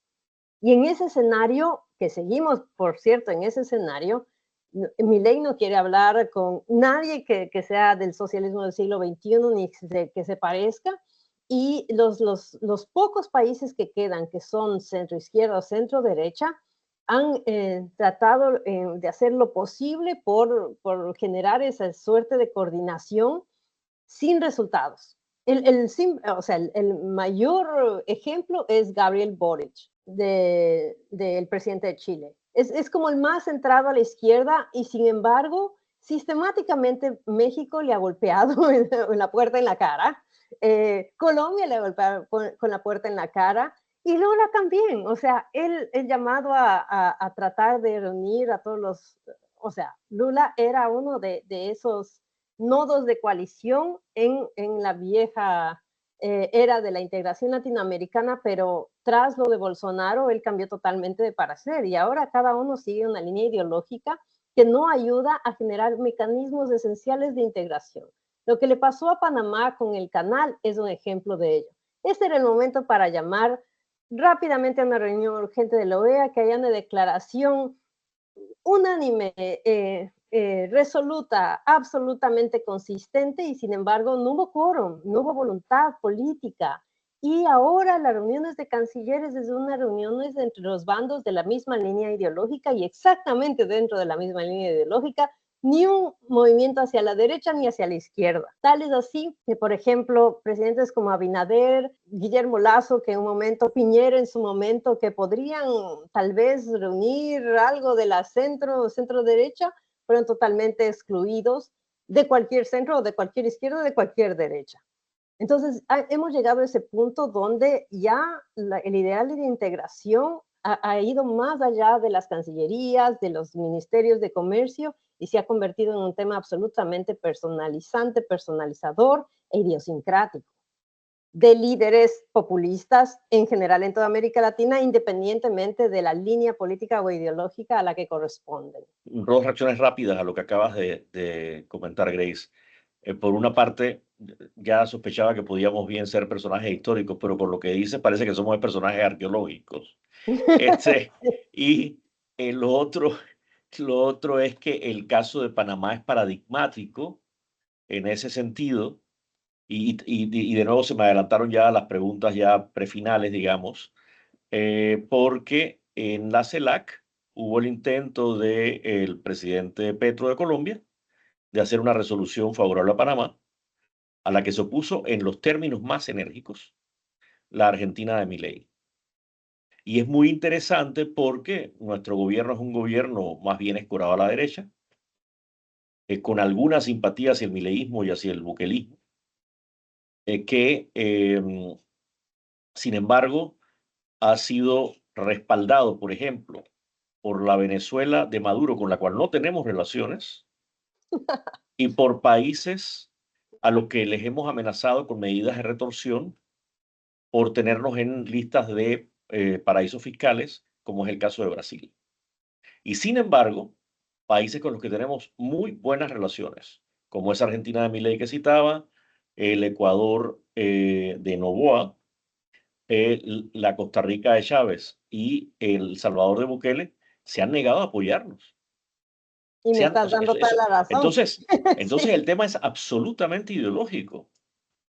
Y en ese escenario, que seguimos, por cierto, en ese escenario, Milei no quiere hablar con nadie que sea del socialismo del siglo XXI ni que se parezca, y los pocos países que quedan, que son centro izquierda o centro derecha, han tratado de hacer lo posible por generar esa suerte de coordinación sin resultados. O sea, el mayor ejemplo es Gabriel Boric, del presidente de Chile. Es como el más centrado a la izquierda y sin embargo, sistemáticamente México le ha golpeado en la puerta en la cara, Colombia le ha golpeado con la puerta en la cara y Lula también. O sea, el llamado a tratar de reunir a todos los, o sea, Lula era uno de esos nodos de coalición en la vieja era de la integración latinoamericana, pero tras lo de Bolsonaro, él cambió totalmente de parecer y ahora cada uno sigue una línea ideológica que no ayuda a generar mecanismos esenciales de integración. Lo que le pasó a Panamá con el canal es un ejemplo de ello. Este era el momento para llamar rápidamente a una reunión urgente de la OEA, que haya una declaración unánime, resoluta, absolutamente consistente y sin embargo no hubo quórum, no hubo voluntad política. Y ahora las reuniones de cancilleres es una reuniones entre los bandos de la misma línea ideológica y exactamente dentro de la misma línea ideológica, ni un movimiento hacia la derecha ni hacia la izquierda. Tal es así que, por ejemplo, presidentes como Abinader, Guillermo Lasso, que en un momento, Piñera en su momento, que podrían tal vez reunir algo de la centro derecha, fueron totalmente excluidos de cualquier centro o de cualquier izquierda o de cualquier derecha. Entonces, hemos llegado a ese punto donde ya el ideal de integración ha ido más allá de las cancillerías, de los ministerios de comercio y se ha convertido en un tema absolutamente personalizante, personalizador e idiosincrático de líderes populistas en general en toda América Latina, independientemente de la línea política o ideológica a la que corresponden. Dos reacciones rápidas a lo que acabas de comentar, Grace. Por una parte, ya sospechaba que podíamos bien ser personajes históricos, pero por lo que dice parece que somos personajes arqueológicos. Este, y lo otro es que el caso de Panamá es paradigmático en ese sentido, y de nuevo se me adelantaron ya las preguntas ya prefinales, digamos, porque en la CELAC hubo el intento del presidente Petro de Colombia de hacer una resolución favorable a Panamá, a la que se opuso en los términos más enérgicos la Argentina de Milei. Y es muy interesante porque nuestro gobierno es un gobierno más bien escorado a la derecha, con alguna simpatía hacia el mileísmo y hacia el buquelismo, que sin embargo ha sido respaldado, por ejemplo, por la Venezuela de Maduro, con la cual no tenemos relaciones, y por países a los que les hemos amenazado con medidas de retorsión por tenernos en listas de paraísos fiscales, como es el caso de Brasil. Y sin embargo, países con los que tenemos muy buenas relaciones, como es Argentina de Milei que citaba, el Ecuador de Noboa, la Costa Rica de Chávez y El Salvador de Bukele, se han negado a apoyarnos. Y me estás dando toda la razón. Entonces Sí. el tema es absolutamente ideológico,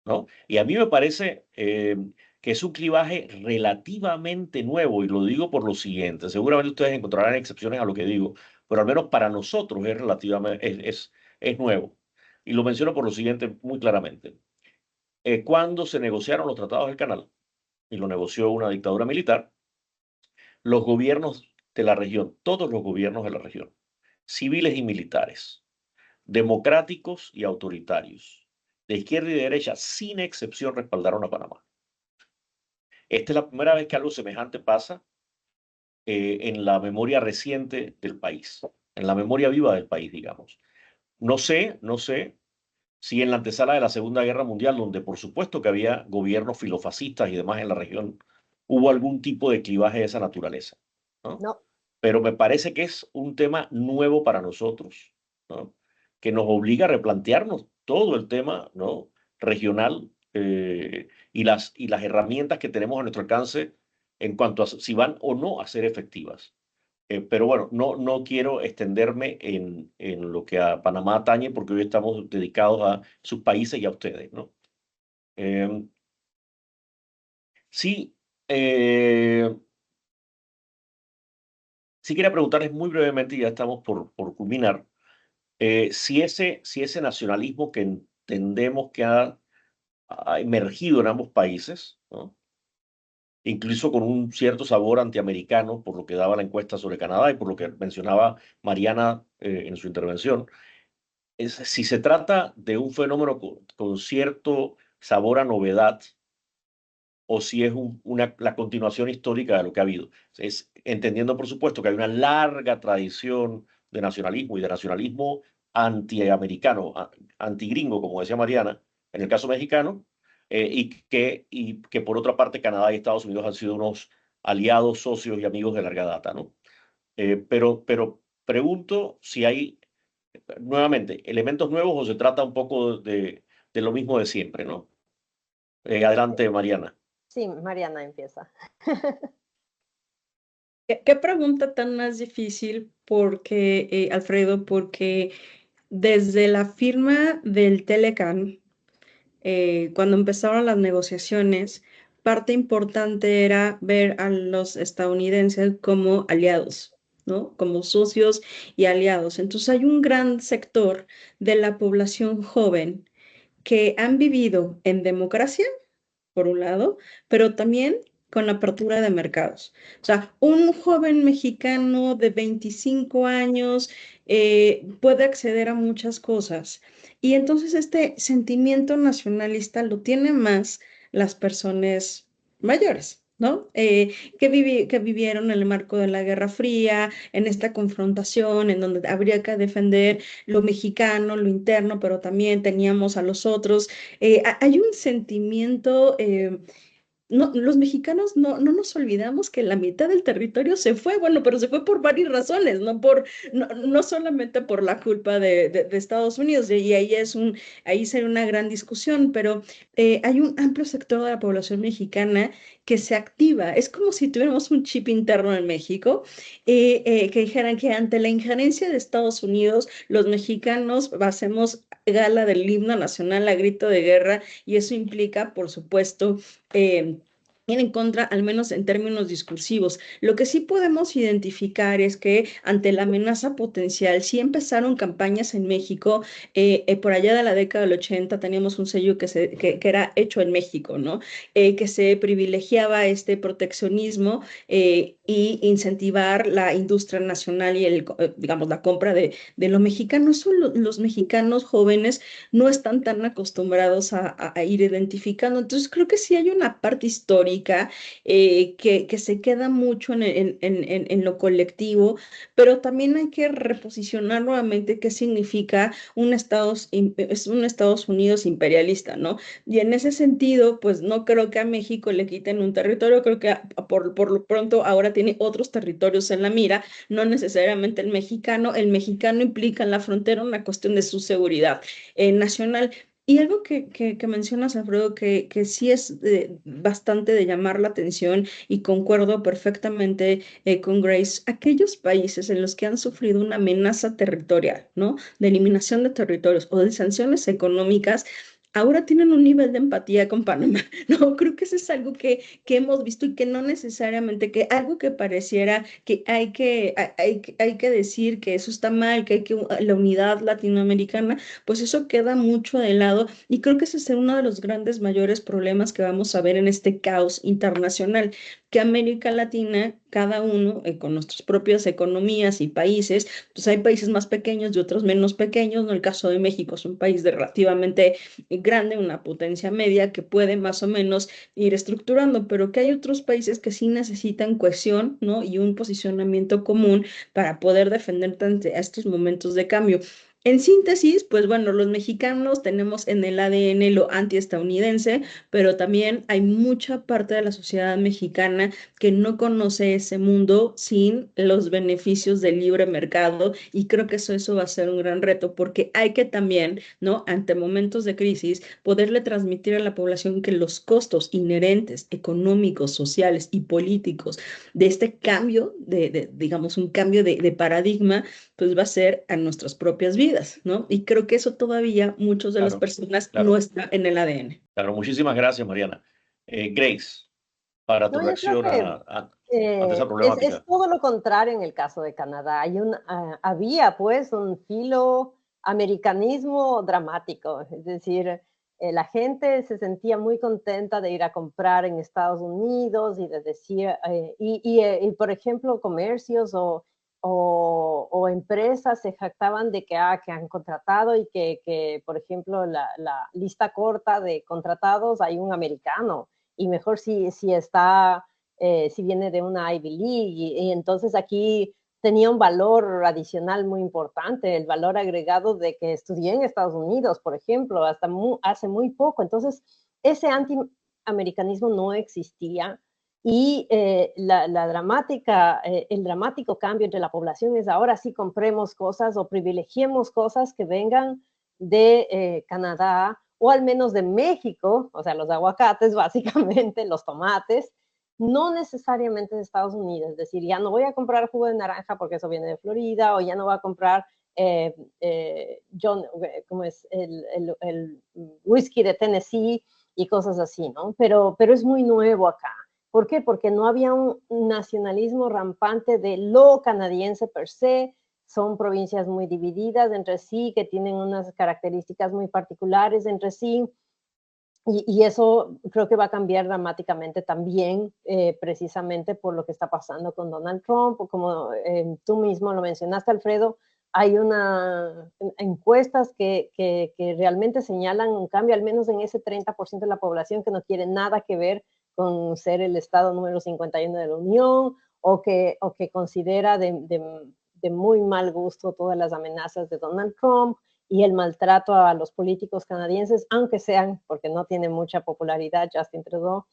¿no? Y a mí me parece que que es un clivaje relativamente nuevo, y lo digo por lo siguiente, seguramente ustedes encontrarán excepciones a lo que digo, pero al menos para nosotros es relativamente, es nuevo. Y lo menciono por lo siguiente muy claramente. Cuando se negociaron los tratados del Canal, y lo negoció una dictadura militar, los gobiernos de la región, todos los gobiernos de la región, civiles y militares, democráticos y autoritarios, de izquierda y de derecha, sin excepción, respaldaron a Panamá. Esta es la primera vez que algo semejante pasa en la memoria reciente del país, en la memoria viva del país, digamos. No sé si en la antesala de la Segunda Guerra Mundial, donde por supuesto que había gobiernos filofascistas y demás en la región, hubo algún tipo de clivaje de esa naturaleza, ¿no? No, Pero me parece que es un tema nuevo para nosotros, ¿no? Que nos obliga a replantearnos todo el tema, ¿no? Regional, y las herramientas que tenemos a nuestro alcance en cuanto a si van o no a ser efectivas. Pero bueno, no quiero extenderme en lo que a Panamá atañe, porque hoy estamos dedicados a sus países y a ustedes, ¿no? Sí, sí quería preguntarles muy brevemente, y ya estamos por culminar, si ese nacionalismo que entendemos que ha emergido en ambos países, ¿no? Incluso con un cierto sabor antiamericano, por lo que daba la encuesta sobre Canadá y por lo que mencionaba Mariana en su intervención, si se trata de un fenómeno con cierto sabor a novedad, o si es la continuación histórica de lo que ha habido. Es entendiendo, por supuesto, que hay una larga tradición de nacionalismo y de nacionalismo antiamericano, antigringo, como decía Mariana, en el caso mexicano, y que por otra parte Canadá y Estados Unidos han sido unos aliados, socios y amigos de larga data, ¿no? Pero pregunto si hay, nuevamente, elementos nuevos o se trata un poco de lo mismo de siempre, ¿no? Adelante, Mariana. sí, Mariana empieza. ¿Qué pregunta tan más difícil? Porque, Alfredo, porque desde la firma del Telecan, cuando empezaron las negociaciones, parte importante era ver a los estadounidenses como aliados, ¿no? Como socios y aliados. Entonces hay un gran sector de la población joven que han vivido en democracia, por un lado, pero también con la apertura de mercados. O sea, un joven mexicano de 25 años puede acceder a muchas cosas. Y entonces este sentimiento nacionalista lo tienen más las personas mayores, ¿no? Que vivieron en el marco de la Guerra Fría, en esta confrontación, en donde habría que defender lo mexicano, lo interno, pero también teníamos a los otros. Hay un sentimiento no, los mexicanos no nos olvidamos que la mitad del territorio se fue, bueno, pero se fue por varias razones, no solamente por la culpa de Estados Unidos, y ahí sería una gran discusión, pero hay un amplio sector de la población mexicana que se activa. Es como si tuviéramos un chip interno en México, que dijeran que ante la injerencia de Estados Unidos, los mexicanos hacemos gala del himno nacional a grito de guerra, y eso implica, por supuesto, ir en contra, al menos en términos discursivos. Lo que sí podemos identificar es que ante la amenaza potencial, sí empezaron campañas en México, por allá de la década del 80 teníamos un sello que era hecho en México, ¿no? Que se privilegiaba este proteccionismo y incentivar la industria nacional y digamos, la compra de lo mexicano. Eso los mexicanos jóvenes no están tan acostumbrados a ir identificando. Entonces creo que sí hay una parte histórica que se queda mucho en lo colectivo, pero también hay que reposicionar nuevamente qué significa es un Estados Unidos imperialista, ¿no? Y en ese sentido, pues no creo que a México le quiten un territorio, creo que por lo pronto ahora tiene otros territorios en la mira, no necesariamente el mexicano implica en la frontera una cuestión de su seguridad nacional. Y algo que mencionas, Alfredo, que sí es bastante de llamar la atención, y concuerdo perfectamente con Grace, aquellos países en los que han sufrido una amenaza territorial, ¿no? De eliminación de territorios o de sanciones económicas, ahora tienen un nivel de empatía con Panamá. No, creo que eso es algo que hemos visto y que no necesariamente, que algo que pareciera que hay que decir que eso está mal, que hay que la unidad latinoamericana, pues eso queda mucho de lado y creo que ese es uno de los grandes mayores problemas que vamos a ver en este caos internacional, que América Latina, cada uno con nuestras propias economías y países, pues hay países más pequeños y otros menos pequeños, ¿no? El caso de México es un país de relativamente grande, una potencia media que puede más o menos ir estructurando, pero que hay otros países que sí necesitan cohesión, ¿no? Y un posicionamiento común para poder defender ante estos momentos de cambio. En síntesis, pues bueno, los mexicanos tenemos en el ADN lo antiestadounidense, pero también hay mucha parte de la sociedad mexicana que no conoce ese mundo sin los beneficios del libre mercado y creo que eso va a ser un gran reto porque hay que también, ¿no? Ante momentos de crisis, poderle transmitir a la población que los costos inherentes, económicos, sociales y políticos de este cambio, digamos, un cambio de paradigma, pues va a ser a nuestras propias vidas, ¿no? Y creo que eso todavía muchas de las Claro, personas no claro, está en el ADN. claro. Muchísimas gracias, Mariana. Grace, para tu No, yo creo reacción que ante esa es problemática. todo lo contrario en el caso de Canadá. Había pues un filo americanismo dramático, es decir, la gente se sentía muy contenta de ir a comprar en Estados Unidos y de decir, y, por ejemplo, comercios o empresas se jactaban de que han contratado y que, por ejemplo, la lista corta de contratados hay un americano y mejor si está si viene de una Ivy League, y entonces aquí tenía un valor adicional muy importante, el valor agregado de que estudié en Estados Unidos, por ejemplo, hace muy poco. Entonces, ese antiamericanismo no existía y el dramático cambio entre la población es ahora sí compremos cosas o privilegiemos cosas que vengan de Canadá o al menos de México, o sea, los aguacates básicamente, los tomates, no necesariamente de Estados Unidos, es decir, ya no voy a comprar jugo de naranja porque eso viene de Florida, o ya no voy a comprar ¿cómo es? El whisky de Tennessee y cosas así, ¿no? Pero es muy nuevo acá. ¿Por qué? Porque no había un nacionalismo rampante de lo canadiense per se, son provincias muy divididas entre sí, que tienen unas características muy particulares entre sí, y eso creo que va a cambiar dramáticamente también, precisamente por lo que está pasando con Donald Trump, o como tú mismo lo mencionaste, Alfredo, hay encuestas que realmente señalan un cambio, al menos en ese 30% de la población que no quiere nada que ver con ser el estado número 51 de la Unión, o que considera de muy mal gusto todas las amenazas de Donald Trump y el maltrato a los políticos canadienses, aunque sean, porque no tiene mucha popularidad Justin Trudeau,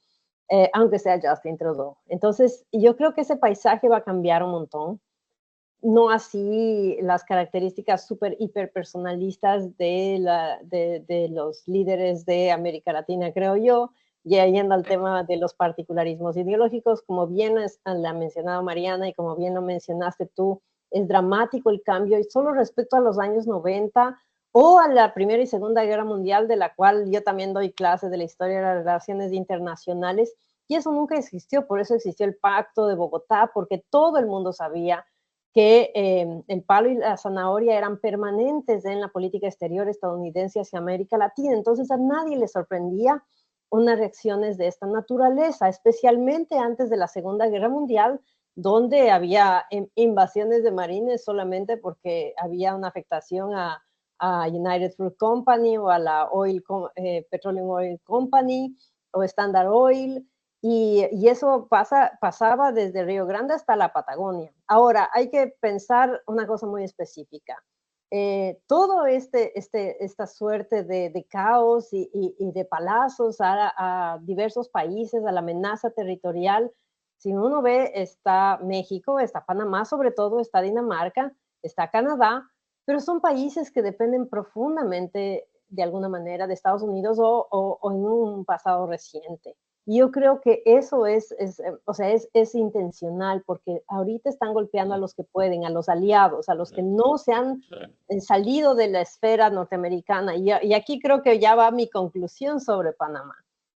aunque sea Justin Trudeau. Entonces, yo creo que ese paisaje va a cambiar un montón. No así las características súper hiper personalistas de los líderes de América Latina, creo yo. Ya yendo al tema de los particularismos ideológicos, como bien la ha mencionado Mariana y como bien lo mencionaste tú, es dramático el cambio y solo respecto a los años 90 o a la Primera y Segunda Guerra Mundial, de la cual yo también doy clases de la historia de las relaciones internacionales, y eso nunca existió, por eso existió el Pacto de Bogotá, porque todo el mundo sabía que el palo y la zanahoria eran permanentes en la política exterior estadounidense hacia América Latina. Entonces a nadie le sorprendía unas reacciones de esta naturaleza, especialmente antes de la Segunda Guerra Mundial, donde había invasiones de marines solamente porque había una afectación a United Fruit Company o a la Petroleum Oil Company o Standard Oil, y eso pasaba desde Río Grande hasta la Patagonia. Ahora, hay que pensar una cosa muy específica. Todo esta suerte de caos y de palazos a diversos países, a la amenaza territorial, si uno ve, está México, está Panamá, sobre todo está Dinamarca, está Canadá, pero son países que dependen profundamente, de alguna manera, de Estados Unidos o en un pasado reciente. Y yo creo que eso o sea, es intencional, porque ahorita están golpeando a los que pueden, a los aliados, a los que no se han salido de la esfera norteamericana. Y aquí creo que ya va mi conclusión sobre Panamá.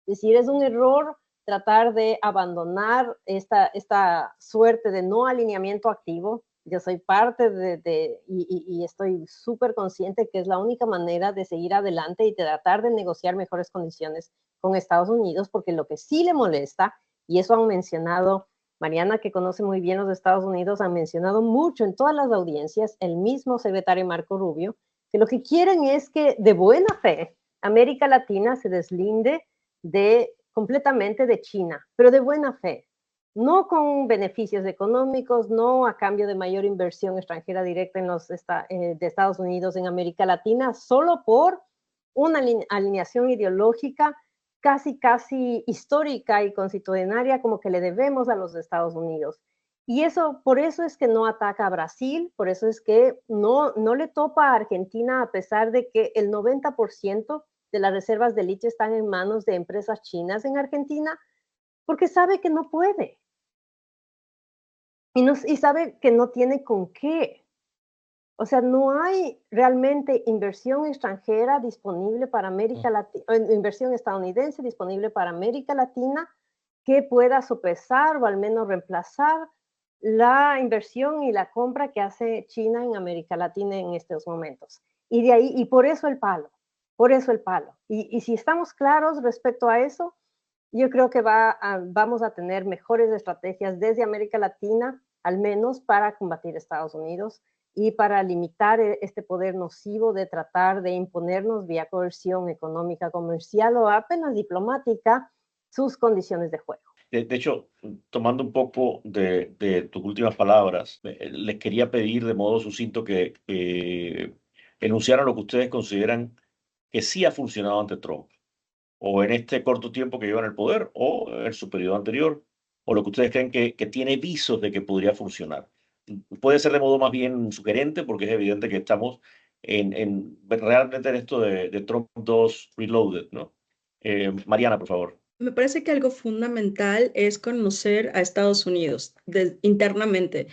Es decir, es un error tratar de abandonar esta suerte de no alineamiento activo. Yo soy parte y estoy súper consciente que es la única manera de seguir adelante y de tratar de negociar mejores condiciones con Estados Unidos, porque lo que sí le molesta, y eso han mencionado, Mariana, que conoce muy bien los Estados Unidos, han mencionado mucho en todas las audiencias, el mismo secretario Marco Rubio, que lo que quieren es que de buena fe América Latina se deslinde completamente de China, pero de buena fe, no con beneficios económicos, no a cambio de mayor inversión extranjera directa de Estados Unidos en América Latina, solo por una alineación ideológica casi histórica y constitucionaria como que le debemos a los Estados Unidos. Y por eso es que no ataca a Brasil, por eso es que no le topa a Argentina, a pesar de que el 90% de las reservas de litio están en manos de empresas chinas en Argentina, porque sabe que no puede. Y sabe que no tiene con qué. O sea, no hay realmente inversión extranjera disponible para América Latina, inversión estadounidense disponible para América Latina que pueda sopesar o al menos reemplazar la inversión y la compra que hace China en América Latina en estos momentos. Y por eso el palo, por eso el palo. Y si estamos claros respecto a eso, yo creo que vamos a tener mejores estrategias desde América Latina, al menos para combatir a Estados Unidos y para limitar este poder nocivo de tratar de imponernos vía coerción económica, comercial o apenas diplomática sus condiciones de juego. De hecho, tomando un poco de tus últimas palabras, les quería pedir de modo sucinto que enunciaran lo que ustedes consideran que sí ha funcionado ante Trump, o en este corto tiempo que lleva en el poder, o en su periodo anterior, o lo que ustedes creen que tiene visos de que podría funcionar. Puede ser de modo más bien sugerente, porque es evidente que estamos realmente en esto de Trump 2 Reloaded, ¿no? Mariana, por favor. Me parece que algo fundamental es conocer a Estados Unidos internamente.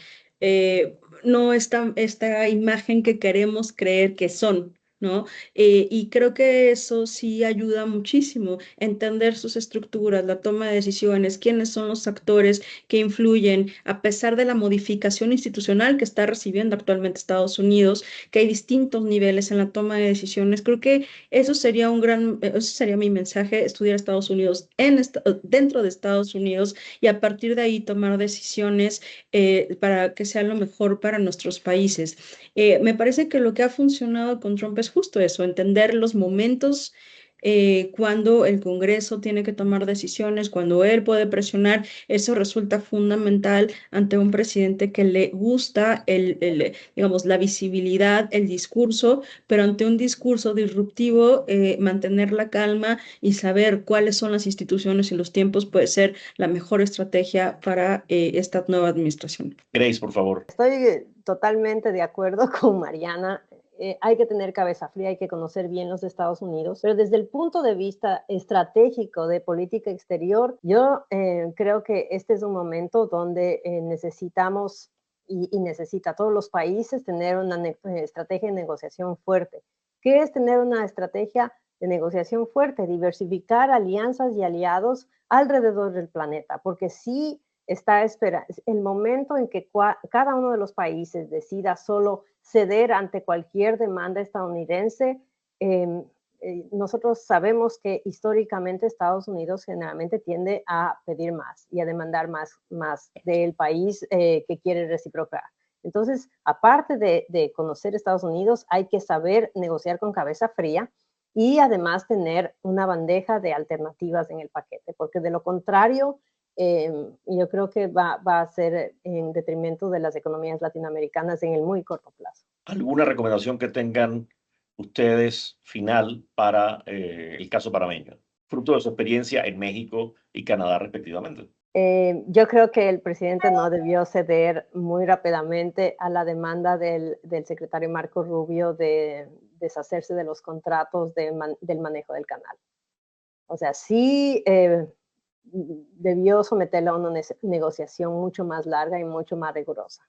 No esta imagen que queremos creer que son, ¿no? Y creo que eso sí ayuda muchísimo, entender sus estructuras, la toma de decisiones, quiénes son los actores que influyen, a pesar de la modificación institucional que está recibiendo actualmente Estados Unidos, que hay distintos niveles en la toma de decisiones. Creo que eso sería mi mensaje, estudiar Estados Unidos dentro de Estados Unidos y a partir de ahí tomar decisiones para que sea lo mejor para nuestros países. Me parece que lo que ha funcionado con Trump es justo eso, entender los momentos cuando el Congreso tiene que tomar decisiones, cuando él puede presionar, eso resulta fundamental ante un presidente que le gusta digamos, la visibilidad, el discurso, pero ante un discurso disruptivo, mantener la calma y saber cuáles son las instituciones y los tiempos puede ser la mejor estrategia para esta nueva administración. Grace, por favor. Estoy totalmente de acuerdo con Mariana. Hay que tener cabeza fría, hay que conocer bien los Estados Unidos, pero desde el punto de vista estratégico de política exterior, yo creo que este es un momento donde necesitamos y necesita todos los países tener una estrategia de negociación fuerte. ¿Qué es tener una estrategia de negociación fuerte? Diversificar alianzas y aliados alrededor del planeta, porque sí está el momento en que cada uno de los países decida solo ceder ante cualquier demanda estadounidense. Nosotros sabemos que históricamente Estados Unidos generalmente tiende a pedir más y a demandar más del país que quiere reciprocar. Entonces, aparte de conocer Estados Unidos, hay que saber negociar con cabeza fría y además tener una bandeja de alternativas en el paquete, porque de lo contrario, yo creo que va a ser en detrimento de las economías latinoamericanas en el muy corto plazo. ¿Alguna recomendación que tengan ustedes final para el caso panameño, fruto de su experiencia en México y Canadá respectivamente? Yo creo que el presidente no debió ceder muy rápidamente a la demanda del secretario Marco Rubio de deshacerse de los contratos del manejo del canal. O sea, sí debió someterlo a una negociación mucho más larga y mucho más rigurosa.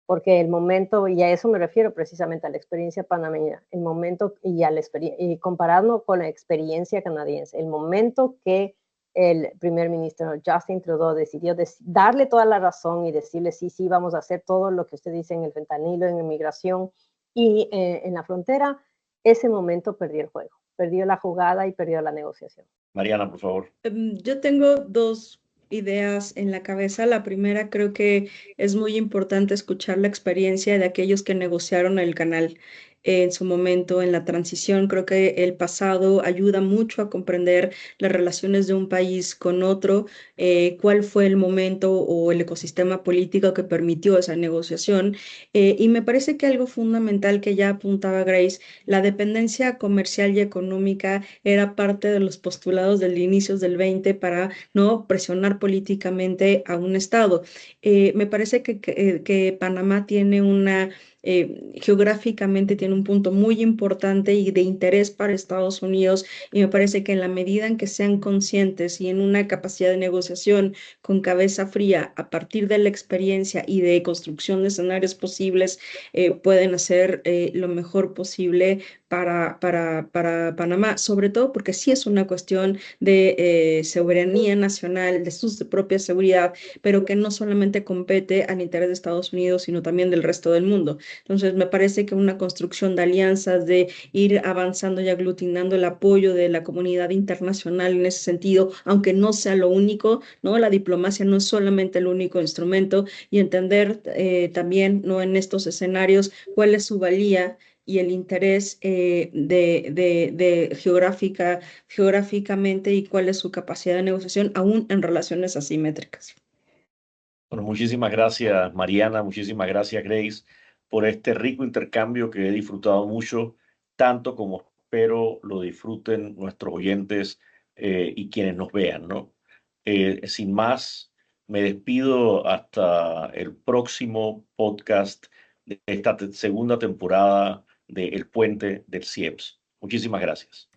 Porque el momento, y a eso me refiero precisamente a la experiencia panameña, el momento y compararlo con la experiencia canadiense, el momento que el primer ministro Justin Trudeau decidió darle toda la razón y decirle sí, vamos a hacer todo lo que usted dice en el fentanilo, en inmigración y en la frontera, ese momento perdió el juego, perdió la jugada y perdió la negociación. Mariana, por favor. Yo tengo dos ideas en la cabeza. La primera, creo que es muy importante escuchar la experiencia de aquellos que negociaron el canal en su momento, en la transición. Creo que el pasado ayuda mucho a comprender las relaciones de un país con otro, cuál fue el momento o el ecosistema político que permitió esa negociación. Y me parece que algo fundamental que ya apuntaba Grace, la dependencia comercial y económica era parte de los postulados del inicio del 20 para no presionar políticamente a un Estado. Me parece que Panamá tiene geográficamente tiene un punto muy importante y de interés para Estados Unidos, y me parece que en la medida en que sean conscientes y en una capacidad de negociación con cabeza fría a partir de la experiencia y de construcción de escenarios posibles, pueden hacer lo mejor posible para Panamá, sobre todo porque sí es una cuestión de soberanía nacional, de su propia seguridad, pero que no solamente compete al interés de Estados Unidos, sino también del resto del mundo. Entonces, me parece que una construcción de alianzas, de ir avanzando y aglutinando el apoyo de la comunidad internacional en ese sentido, aunque no sea lo único, ¿no? La diplomacia no es solamente el único instrumento, y entender también, ¿no? En estos escenarios cuál es su valía y el interés geográficamente, y cuál es su capacidad de negociación, aún en relaciones asimétricas. Bueno, muchísimas gracias, Mariana, muchísimas gracias, Grace, por este rico intercambio que he disfrutado mucho, tanto como espero lo disfruten nuestros oyentes y quienes nos vean, ¿no? Sin más, me despido hasta el próximo podcast de esta segunda temporada de El Puente del CIEPS. Muchísimas gracias.